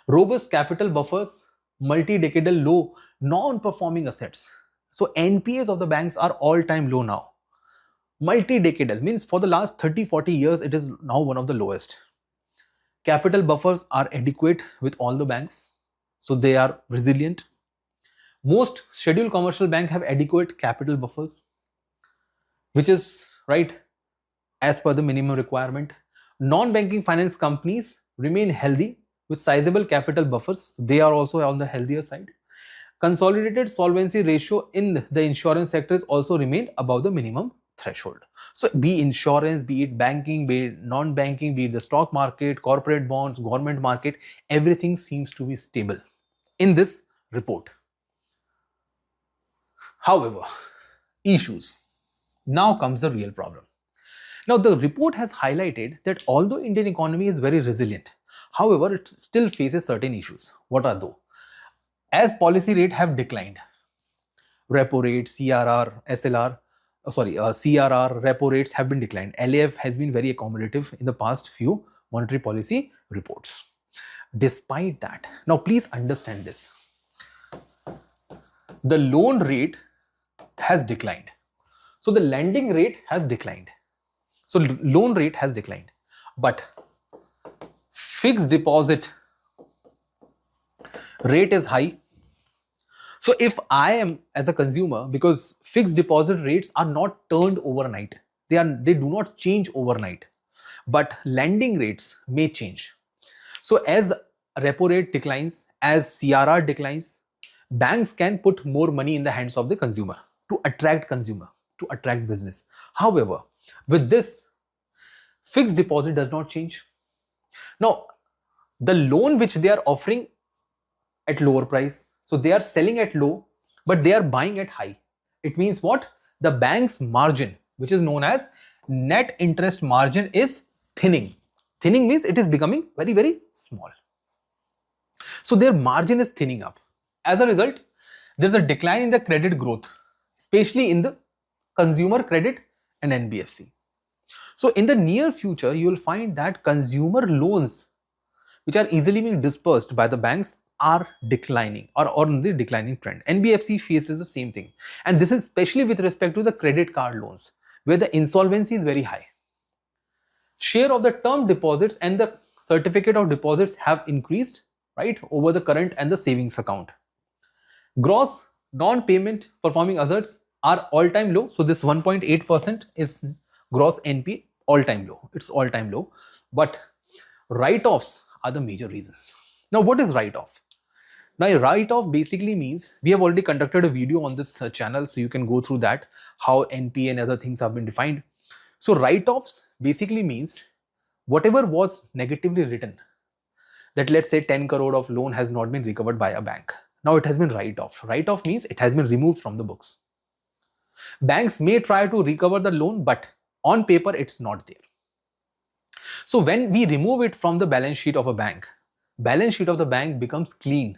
Robust capital buffers, multi-decadal low non-performing assets. So NPAs of the banks are all-time low now. Multi-decadal means for the last 30-40 years, it is now one of the lowest. Capital buffers are adequate with all the banks, so they are resilient. Most scheduled commercial banks have adequate capital buffers, which is right as per the minimum requirement. Non-banking finance companies remain healthy with sizable capital buffers. They are also on the healthier side. Consolidated solvency ratio in the insurance sector is also remained above the minimum threshold. So be insurance, be it banking, be it non-banking, be it the stock market, corporate bonds, government market, everything seems to be stable in this report. However, issues. Now comes the real problem. Now the report has highlighted that although Indian economy is very resilient, however, it still faces certain issues. What are those? As policy rate have declined, repo rate, CRR, SLR, CRR, repo rates have been declined. LAF has been very accommodative in the past few monetary policy reports. Despite that, now please understand this. The loan rate has declined. So the lending rate has declined. So loan rate has declined. But fixed deposit rate is high. So if I am as a consumer, because fixed deposit rates are not turned overnight, they do not change overnight, but lending rates may change. So as repo rate declines, as CRR declines, banks can put more money in the hands of the consumer, to attract business. However, with this, fixed deposit does not change. Now, the loan which they are offering at lower price, so they are selling at low, but they are buying at high. It means what? The bank's margin, which is known as net interest margin, is thinning. Thinning means it is becoming very, very small. So their margin is thinning up. As a result, there's a decline in the credit growth, especially in the consumer credit and NBFC. So in the near future, you will find that consumer loans, which are easily being dispersed by the banks, are declining or on the declining trend. NBFC faces the same thing. And this is especially with respect to the credit card loans, where the insolvency is very high. Share of the term deposits and the certificate of deposits have increased, right, over the current and the savings account. Gross non-payment performing assets are all-time low. So this 1.8% is gross NPA, all-time low. It's all-time low. But write-offs are the major reasons. Now, what is write-off? Now, a write-off basically means, we have already conducted a video on this channel, so you can go through that, how NPA and other things have been defined. So write-offs basically means whatever was negatively written, that let's say 10 crore of loan has not been recovered by a bank. Now it has been write-off. Write-off means it has been removed from the books. Banks may try to recover the loan, but on paper it's not there. So when we remove it from the balance sheet of a bank, balance sheet of the bank becomes clean.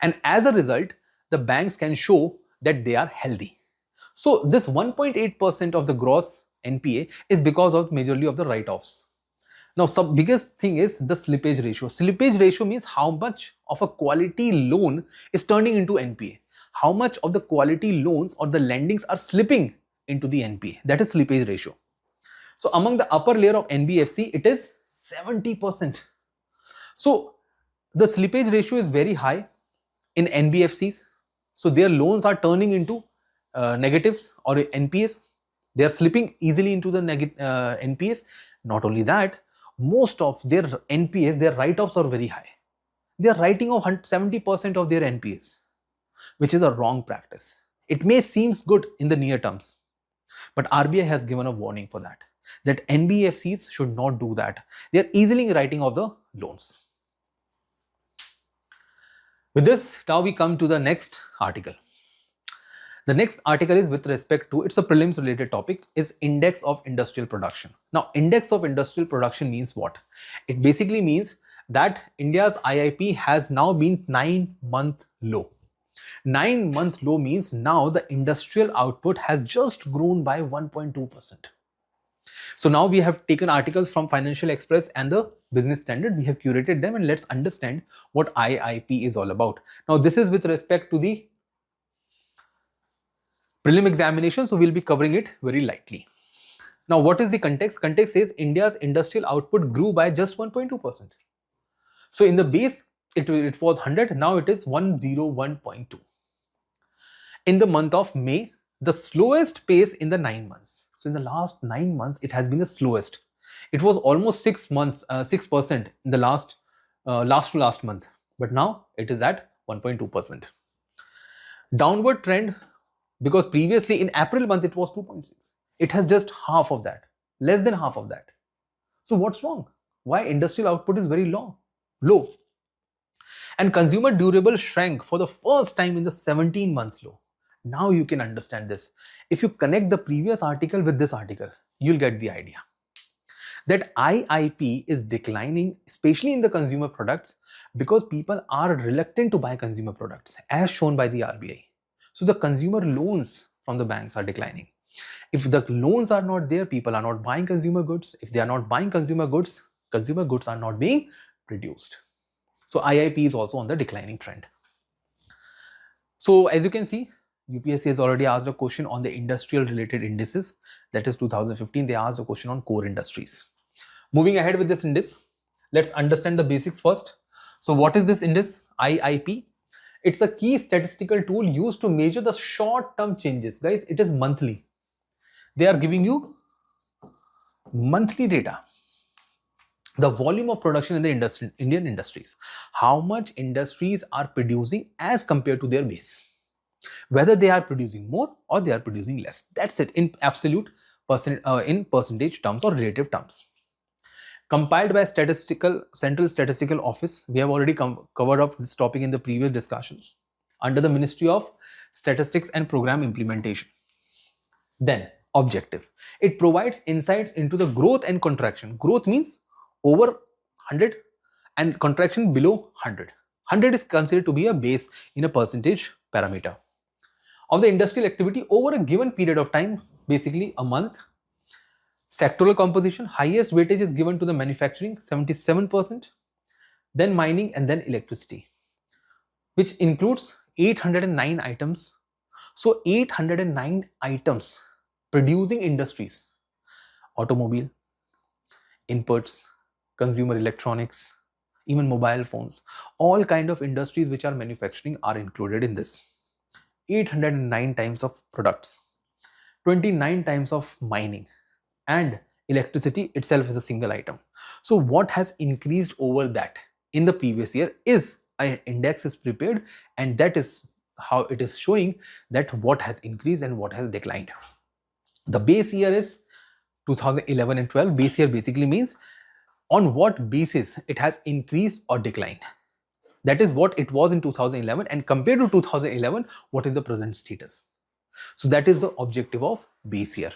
And as a result, the banks can show that they are healthy. So this 1.8% of the gross NPA is because of majorly of the write-offs. Now, some biggest thing is the slippage ratio. Slippage ratio means how much of a quality loan is turning into NPA. How much of the quality loans or the lendings are slipping into the NPA. That is slippage ratio. So among the upper layer of NBFC, it is 70%. So the slippage ratio is very high in NBFCs. So their loans are turning into negatives or NPAs. They are slipping easily into the NPAs. Not only that, most of their NPAs, their write-offs are very high. They are writing off 70% of their NPAs, which is a wrong practice. It may seem good in the near terms, but RBI has given a warning for that, that NBFCs should not do that. They are easily writing off the loans. With this, now we come to the next article. The next article is with respect to, it's a prelims related topic, is index of industrial production. Now, index of industrial production means what? It basically means that India's IIP has now been 9-month low. 9-month low means now the industrial output has just grown by 1.2%. So now we have taken articles from Financial Express and the Business Standard. We have curated them and let's understand what IIP is all about. Now this is with respect to the prelim examination, so we'll be covering it very lightly. Now, what is the context? Context says India's industrial output grew by just 1.2%. So in the base, it was 100, now it is 101.2. In the month of May, the slowest pace in the 9 months. So in the last 9 months, it has been the slowest. It was almost 6% in the last to last month, but now it is at 1.2%. Downward trend, because previously in April month it was 2.6. It has just half of that, less than half of that. So what's wrong? Why industrial output is very low? And consumer durable shrank for the first time in the 17 months low. Now you can understand this. If you connect the previous article with this article, you'll get the idea that IIP is declining, especially in the consumer products, because people are reluctant to buy consumer products as shown by the RBI. So the consumer loans from the banks are declining. If the loans are not there, people are not buying consumer goods. If they are not buying consumer goods are not being produced. So IIP is also on the declining trend. So as you can see, UPSC has already asked a question on the industrial related indices. That is 2015, they asked a question on core industries. Moving ahead with this index, let's understand the basics first. So what is this index? IIP. It's a key statistical tool used to measure the short-term changes. Guys, it is monthly. They are giving you monthly data. The volume of production in the Indian industries. How much industries are producing as compared to their base. Whether they are producing more or they are producing less. That's it in absolute in percentage terms or relative terms. Compiled by Central Statistical Office. We have already covered up this topic in the previous discussions. Under the Ministry of Statistics and Program Implementation. Then, objective. It provides insights into the growth and contraction. Growth means over 100 and contraction below 100. 100 is considered to be a base in a percentage parameter of the industrial activity over a given period of time, basically a month. Sectoral composition, highest weightage is given to the manufacturing, 77%, then mining and then electricity, which includes 809 items. So 809 items producing industries, automobile, inputs, consumer electronics, even mobile phones, all kind of industries which are manufacturing are included in this. 809 types of products, 29 types of mining, and electricity itself is a single item. So what has increased over that in the previous year is an index is prepared, and that is how it is showing that what has increased and what has declined. The base year is 2011 and 12. Base year basically means on what basis it has increased or declined. That is what it was in 2011, and compared to 2011, what is the present status. So that is the objective of base year.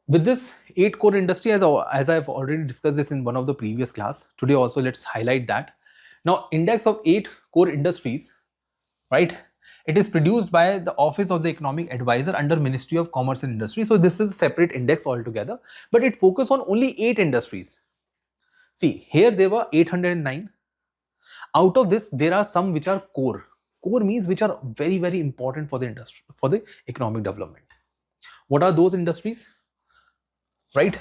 With this 8 core industry, as I have already discussed this in one of the previous class, today also let's highlight that. Now index of 8 core industries, right? It is produced by the Office of the Economic Advisor under Ministry of Commerce and Industry. So this is a separate index altogether, but it focuses on only 8 industries. See, here there were 809. Out of this, there are some which are core. Core means which are very, very important for the industry, for the economic development. What are those industries? Right?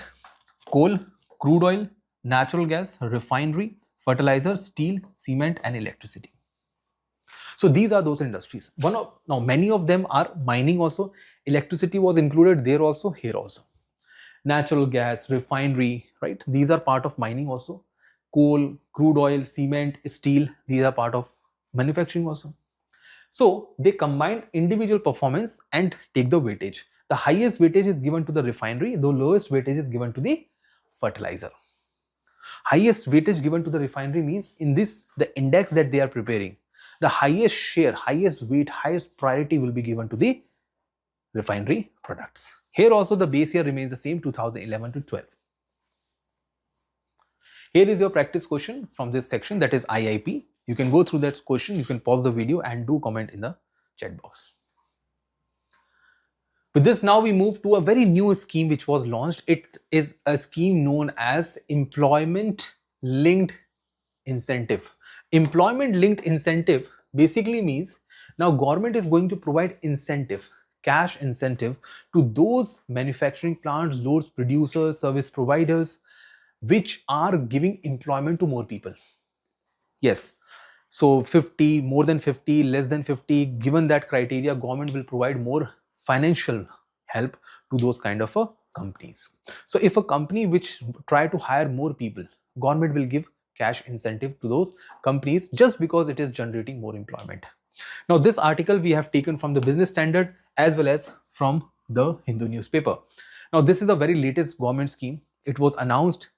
Coal, crude oil, natural gas, refinery, fertilizer, steel, cement, and electricity. So these are those industries. Now many of them are mining also. Electricity was included there also, here also. Natural gas, refinery, right? These are part of mining also. Coal, crude oil, cement, steel, these are part of manufacturing also. So they combine individual performance and take the weightage. The highest weightage is given to the refinery, the lowest weightage is given to the fertilizer. Highest weightage given to the refinery means in this, the index that they are preparing, the highest share, highest weight, highest priority will be given to the refinery products. Here also the base year remains the same, 2011 to 12. Here is your practice question from this section, that is IIP. You can go through that question, you can pause the video and do comment in the chat box. With this, now we move to a very new scheme which was launched. It is a scheme known as Employment Linked Incentive. Employment Linked Incentive basically means now government is going to provide incentive. cash incentive to those manufacturing plants, those producers, service providers, which are giving employment to more people. Yes. So 50, more than 50, less than 50, given that criteria, government will provide more financial help to those kind of companies. So if a company which try to hire more people, government will give cash incentive to those companies just because it is generating more employment. Now this article we have taken from the Business Standard as well as from the Hindu newspaper. Now this is a very latest government scheme. It was announced,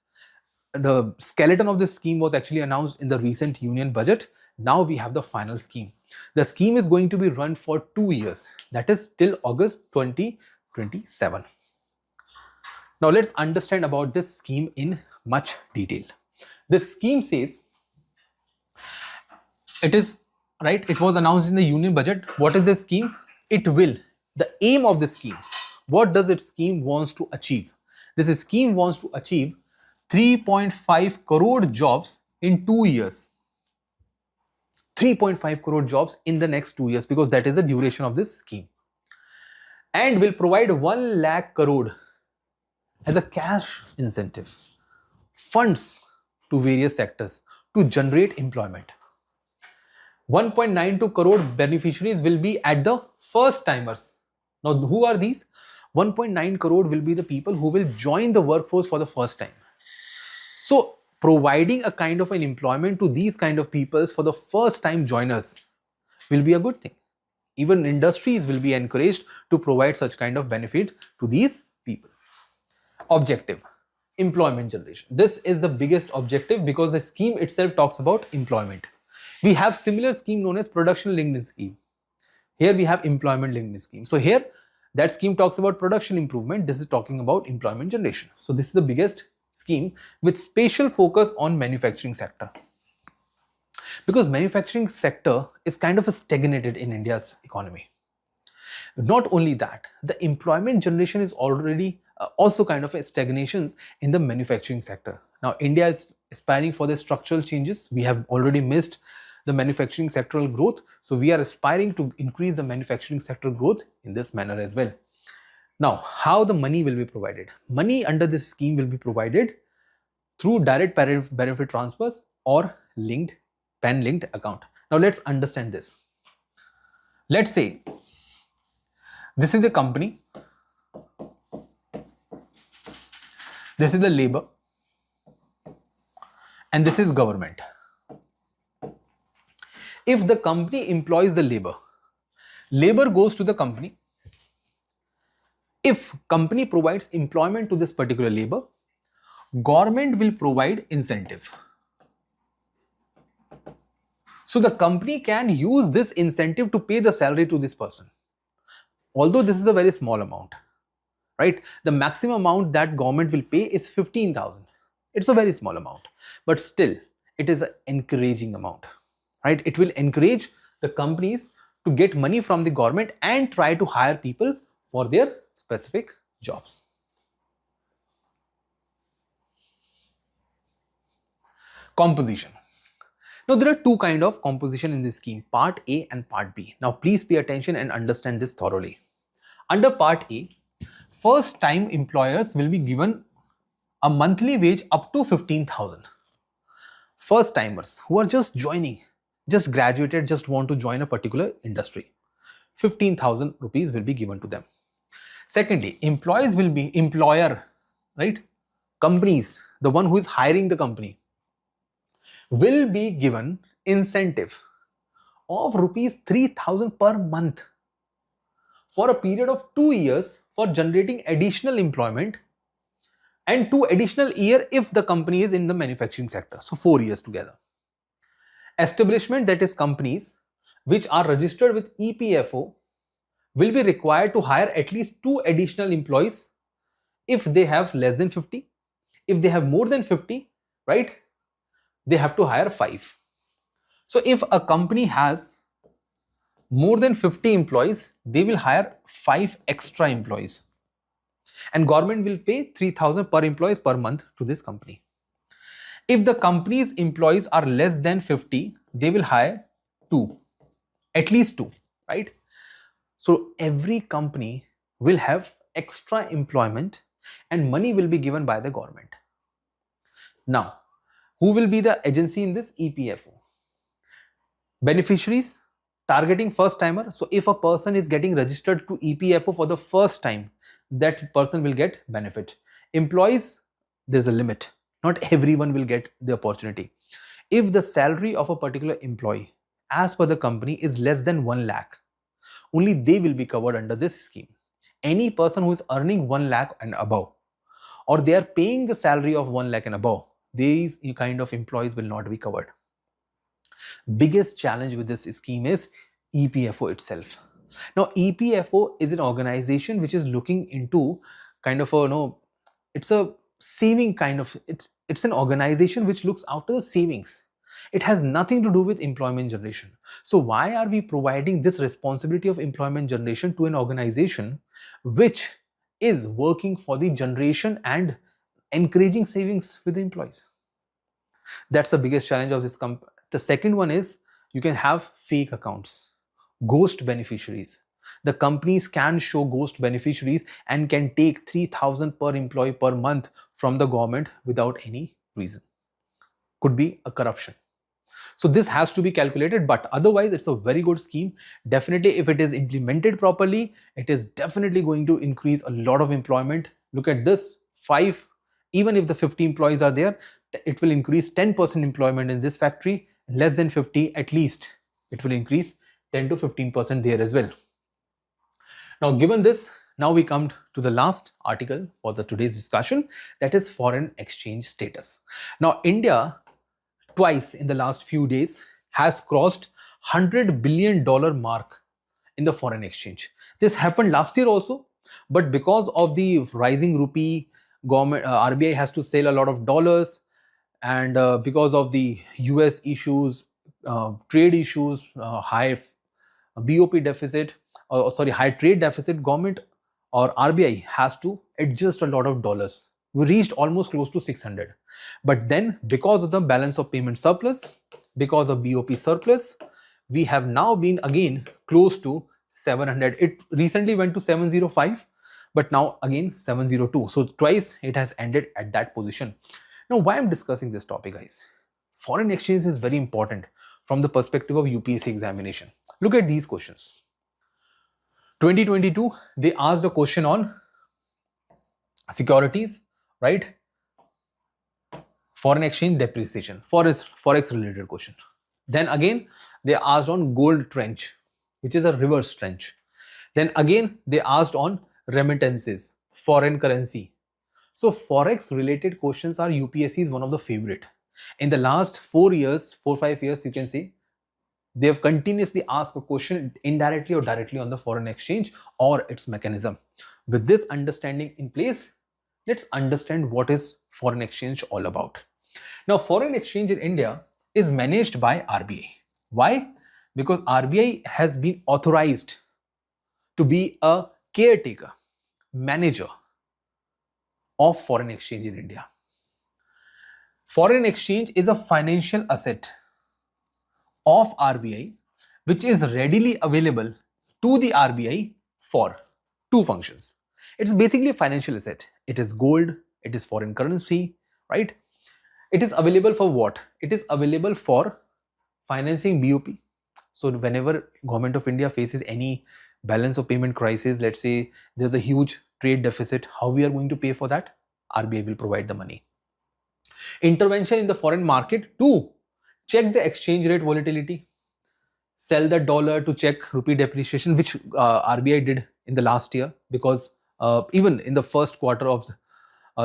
the skeleton of this scheme was actually announced in the recent union budget. Now we have the final scheme. The scheme is going to be run for 2 years, that is till August 2027. Now let's understand about this scheme in much detail. This scheme says, it is right, it was announced in the union budget. What is the scheme? It will, the aim of the scheme, what does its scheme wants to achieve? This scheme wants to achieve 3.5 crore jobs in 2 years. 3.5 crore jobs in the next 2 years, because that is the duration of this scheme, and will provide 1 lakh crore as a cash incentive, funds to various sectors to generate employment. 1.92 crore beneficiaries will be at the first timers. Now who are these? 1.9 crore will be the people who will join the workforce for the first time. So providing a kind of an employment to these kind of peoples for the first time joiners will be a good thing. Even industries will be encouraged to provide such kind of benefit to these people. Objective, employment generation. This is the biggest objective because the scheme itself talks about employment. We have similar scheme known as production linked scheme. Here we have employment linked scheme. So here that scheme talks about production improvement. This is talking about employment generation. So this is the biggest scheme with special focus on manufacturing sector, because manufacturing sector is kind of stagnated in India's economy. Not only that, the employment generation is already also kind of a stagnations in the manufacturing sector. Now India is aspiring for the structural changes. We have already missed the manufacturing sectoral growth, so we are aspiring to increase the manufacturing sector growth in this manner as well. Now, how the money will be provided? Money under this scheme will be provided through direct benefit transfers or PAN-linked account. Now, let's understand this. Let's say this is the company, this is the labor, and this is government. If the company employs the labor, labor goes to the company. If company provides employment to this particular labor, government will provide incentive. So the company can use this incentive to pay the salary to this person. Although this is a very small amount, right? The maximum amount that government will pay is 15,000. It's a very small amount, but still it is an encouraging amount, right? It will encourage the companies to get money from the government and try to hire people for their specific jobs. Composition. Now there are two kinds of composition in this scheme, Part A and Part B. Now please pay attention and understand this thoroughly. Under Part A, first time employers will be given a monthly wage up to 15,000. First timers who are just joining, just graduated, just want to join a particular industry, 15,000 rupees will be given to them. Secondly, employees will be employer, right? Companies, the one who is hiring the company, will be given incentive of rupees 3,000 per month for a period of 2 years for generating additional employment, and 2 additional years if the company is in the manufacturing sector. So 4 years together. Establishment, that is companies which are registered with EPFO, will be required to hire at least 2 additional employees if they have less than 50. If they have more than 50, right, they have to hire 5. So if a company has more than 50 employees, they will hire 5 extra employees, and government will pay 3,000 per employees per month to this company. If the company's employees are less than 50, they will hire 2, at least 2, right? So every company will have extra employment and money will be given by the government. Now, who will be the agency in this? EPFO. Beneficiaries targeting first timer. So if a person is getting registered to EPFO for the first time, that person will get benefit. Employees, there's a limit. Not everyone will get the opportunity. If the salary of a particular employee as per the company is less than 1 lakh, only they will be covered under this scheme. Any person who is earning 1 lakh and above, or they are paying the salary of 1 lakh and above, these kind of employees will not be covered. Biggest challenge with this scheme is EPFO itself. Now, EPFO is an organization which is looking into kind of a, it's a saving kind of, it's an organization which looks after the savings. It has nothing to do with employment generation. So why are we providing this responsibility of employment generation to an organization which is working for the generation and encouraging savings with the employees? That's the biggest challenge of this company. The second one is you can have fake accounts, ghost beneficiaries. The companies can show ghost beneficiaries and can take 3,000 per employee per month from the government without any reason. Could be a corruption. So this has to be calculated, but otherwise it's a very good scheme. Definitely, if it is implemented properly, it is definitely going to increase a lot of employment. Look at this, 5, even if the 50 employees are there, it will increase 10% employment in this factory. Less than 50, at least it will increase 10 to 15% there as well. Now, given this, now we come to the last article for the today's discussion, that is foreign exchange status. Now, India twice in the last few days has crossed $100 billion mark in the foreign exchange. This happened last year also, but because of the rising rupee, government RBI has to sell a lot of dollars, and because of the US issues, trade issues, high BOP deficit, high trade deficit, government or RBI has to adjust a lot of dollars. We reached almost close to 600. But then because of the balance of payment surplus, because of BOP surplus, we have now been again close to 700. It recently went to 705, but now again 702. So twice it has ended at that position. Now, why I'm discussing this topic, guys? Foreign exchange is very important from the perspective of UPSC examination. Look at these questions. 2022, they asked a question on securities, right? Foreign exchange depreciation, forex related question. Then again, they asked on gold trench, which is a reverse trench. Then again, they asked on remittances, foreign currency. So forex related questions are UPSC's one of the favorite. In the last 4 years, 4-5 years, you can say, they have continuously asked a question indirectly or directly on the foreign exchange or its mechanism. With this understanding in place, let's understand what is foreign exchange all about. Now, foreign exchange in India is managed by RBI. Why? Because RBI has been authorized to be a caretaker, manager of foreign exchange in India. Foreign exchange is a financial asset of RBI which is readily available to the RBI for two functions. It's basically a financial asset. It is gold, it is foreign currency, right? It is available for what? It is available for financing BOP. So whenever Government of India faces any balance of payment crisis, let's say there's a huge trade deficit, how we are going to pay for that? RBI will provide the money. Intervention in the foreign market to check the exchange rate volatility, sell the dollar to check rupee depreciation, which RBI did in the last year, because even in the first quarter of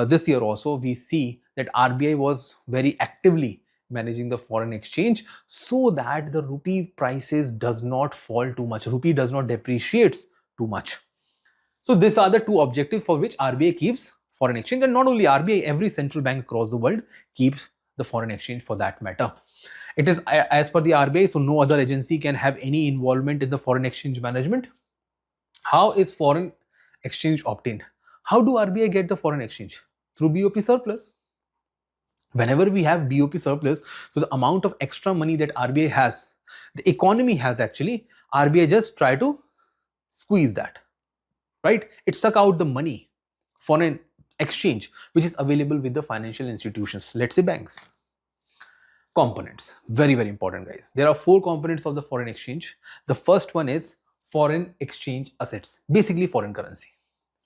this year also, we see that RBI was very actively managing the foreign exchange so that the rupee prices does not fall too much, rupee does not depreciate too much. So these are the two objectives for which RBI keeps foreign exchange, and not only RBI, every central bank across the world keeps the foreign exchange for that matter. It is as per the RBI, so no other agency can have any involvement in the foreign exchange management. How is foreign exchange obtained? How do RBI get the foreign exchange? Through BOP surplus. Whenever we have BOP surplus, so the amount of extra money that RBI has, the economy has actually, RBI just try to squeeze that, right? It suck out the money, foreign exchange, which is available with the financial institutions, let's say banks. Components, very, very important, guys. There are 4 components of the foreign exchange. The first one is foreign exchange assets, basically foreign currency,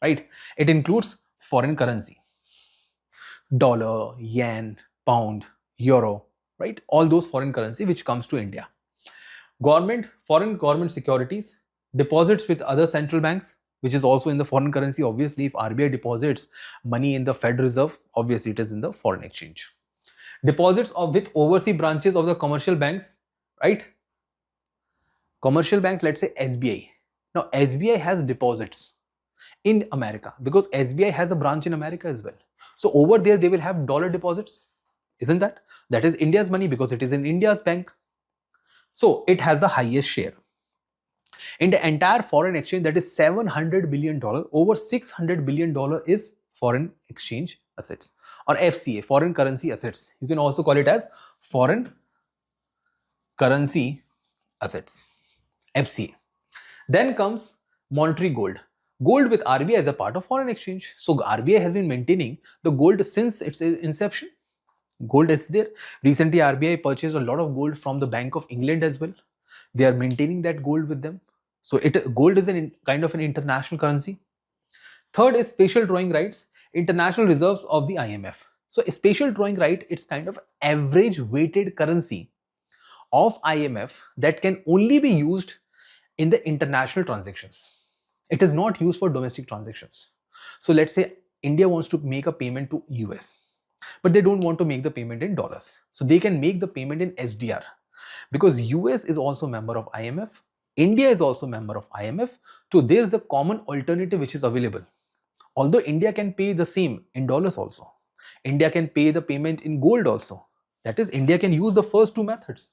right? It includes foreign currency, dollar, yen, pound, euro, right? All those foreign currency which comes to India. Foreign government securities, deposits with other central banks, which is also in the foreign currency. Obviously, if RBI deposits money in the Fed Reserve, obviously it is in the foreign exchange. Deposits with overseas branches of the commercial banks, right? Commercial banks, let's say SBI. Now, SBI has deposits in America because SBI has a branch in America as well. So over there, they will have dollar deposits. Isn't that? That is India's money because it is in India's bank. So it has the highest share. In the entire foreign exchange, that is $700 billion, over $600 billion is foreign exchange assets, or FCA, foreign currency assets. You can also call it as foreign currency assets, FCA. Then comes monetary gold. Gold with RBI as a part of foreign exchange. So RBI has been maintaining the gold since its inception. Gold is there. Recently, RBI purchased a lot of gold from the Bank of England as well. They are maintaining that gold with them. So gold is kind of an international currency. Third is spatial drawing rights, international reserves of the IMF. So a spatial drawing right, it's kind of average weighted currency of IMF that can only be used in the international transactions. It is not used for domestic transactions. So let's say India wants to make a payment to US, but they don't want to make the payment in dollars. So they can make the payment in SDR because US is also a member of IMF. India is also a member of IMF. So there is a common alternative which is available. Although India can pay the same in dollars also. India can pay the payment in gold also. That is, India can use the first 2 methods.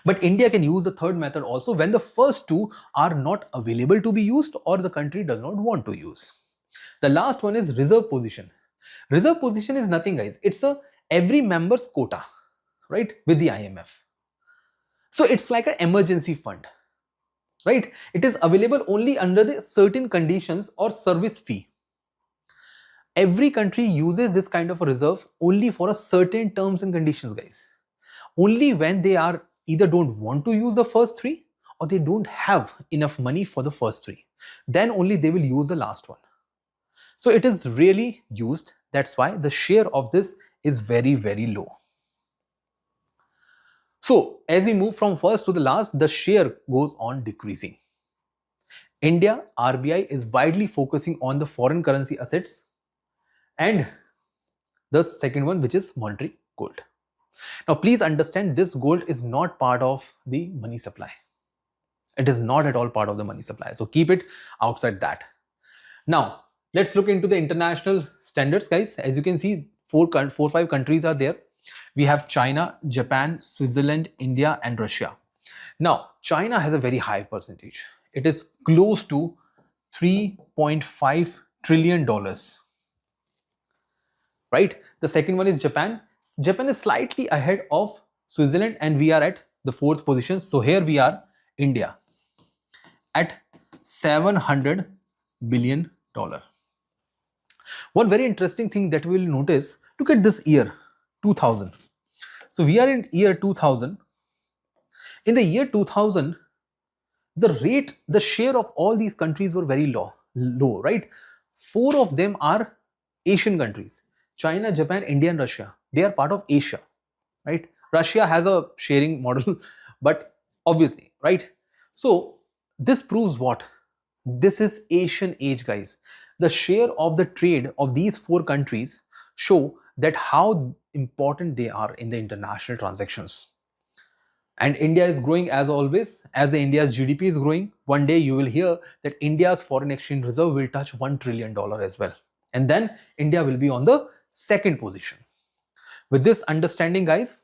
But India can use the third method also when the first 2 are not available to be used or the country does not want to use. The last one is reserve position. Reserve position is nothing, guys. It's every member's quota, right, with the IMF. So it's like an emergency fund, right? It is available only under the certain conditions or service fee. Every country uses this kind of a reserve only for a certain terms and conditions, guys. Only when they are either don't want to use the first 3 or they don't have enough money for the first 3. Then only they will use the last one. So it is really used. That's why the share of this is very, very low. So as we move from first to the last, the share goes on decreasing. India, RBI is widely focusing on the foreign currency assets and the second one, which is monetary gold. Now please understand, this gold is not part of the money supply. It is not at all part of the money supply. So keep it outside that. Now let's look into the international standards, guys. As you can see, 4-5 countries are there. We have China, Japan, Switzerland, India, and Russia. Now, China has a very high percentage. It is close to $3.5 trillion. Right? The second one is Japan. Japan is slightly ahead of Switzerland and we are at the 4th position. So here we are, India, at $700 billion. One very interesting thing that we will notice, look at this year, 2000. So we are in year 2000. In the year 2000, the share of all these countries were very low, right? 4 of them are Asian countries: China, Japan, India, and Russia. They are part of Asia, right? Russia has a sharing model, but obviously, right? So this proves what? This is Asian age, guys. The share of the trade of these 4 countries show that how important they are in the international transactions. And India is growing as always. As India's GDP is growing, one day you will hear that India's foreign exchange reserve will touch $1 trillion as well. And then India will be on the 2nd position. With this understanding, guys,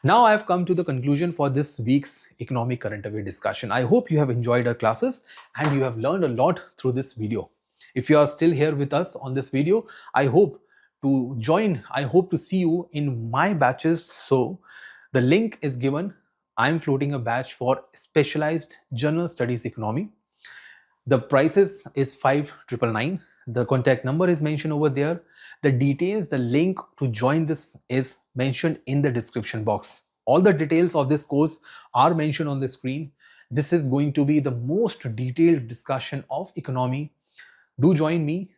now I have come to the conclusion for this week's economic current affair discussion. I hope you have enjoyed our classes and you have learned a lot through this video. If you are still here with us on this video, I hope to see you in my batches. So the link is given I'm floating a batch for specialized general studies economy. The prices is 5,999. The contact number is mentioned over there. The details, the link to join this is mentioned in the description box. All the details of this course are mentioned on the screen. This is going to be the most detailed discussion of economy. Do join me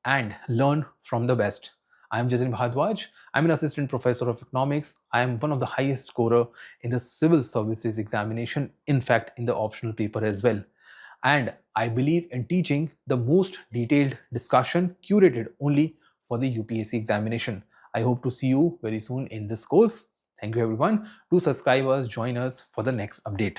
and learn from the best. I am Jateen Bharadwaj. I'm an assistant professor of economics. I am one of the highest scorer in the civil services examination, in fact, in the optional paper as well. And I believe in teaching the most detailed discussion curated only for the UPSC examination. I hope to see you very soon in this course. Thank you everyone. Do subscribe us, join us for the next update.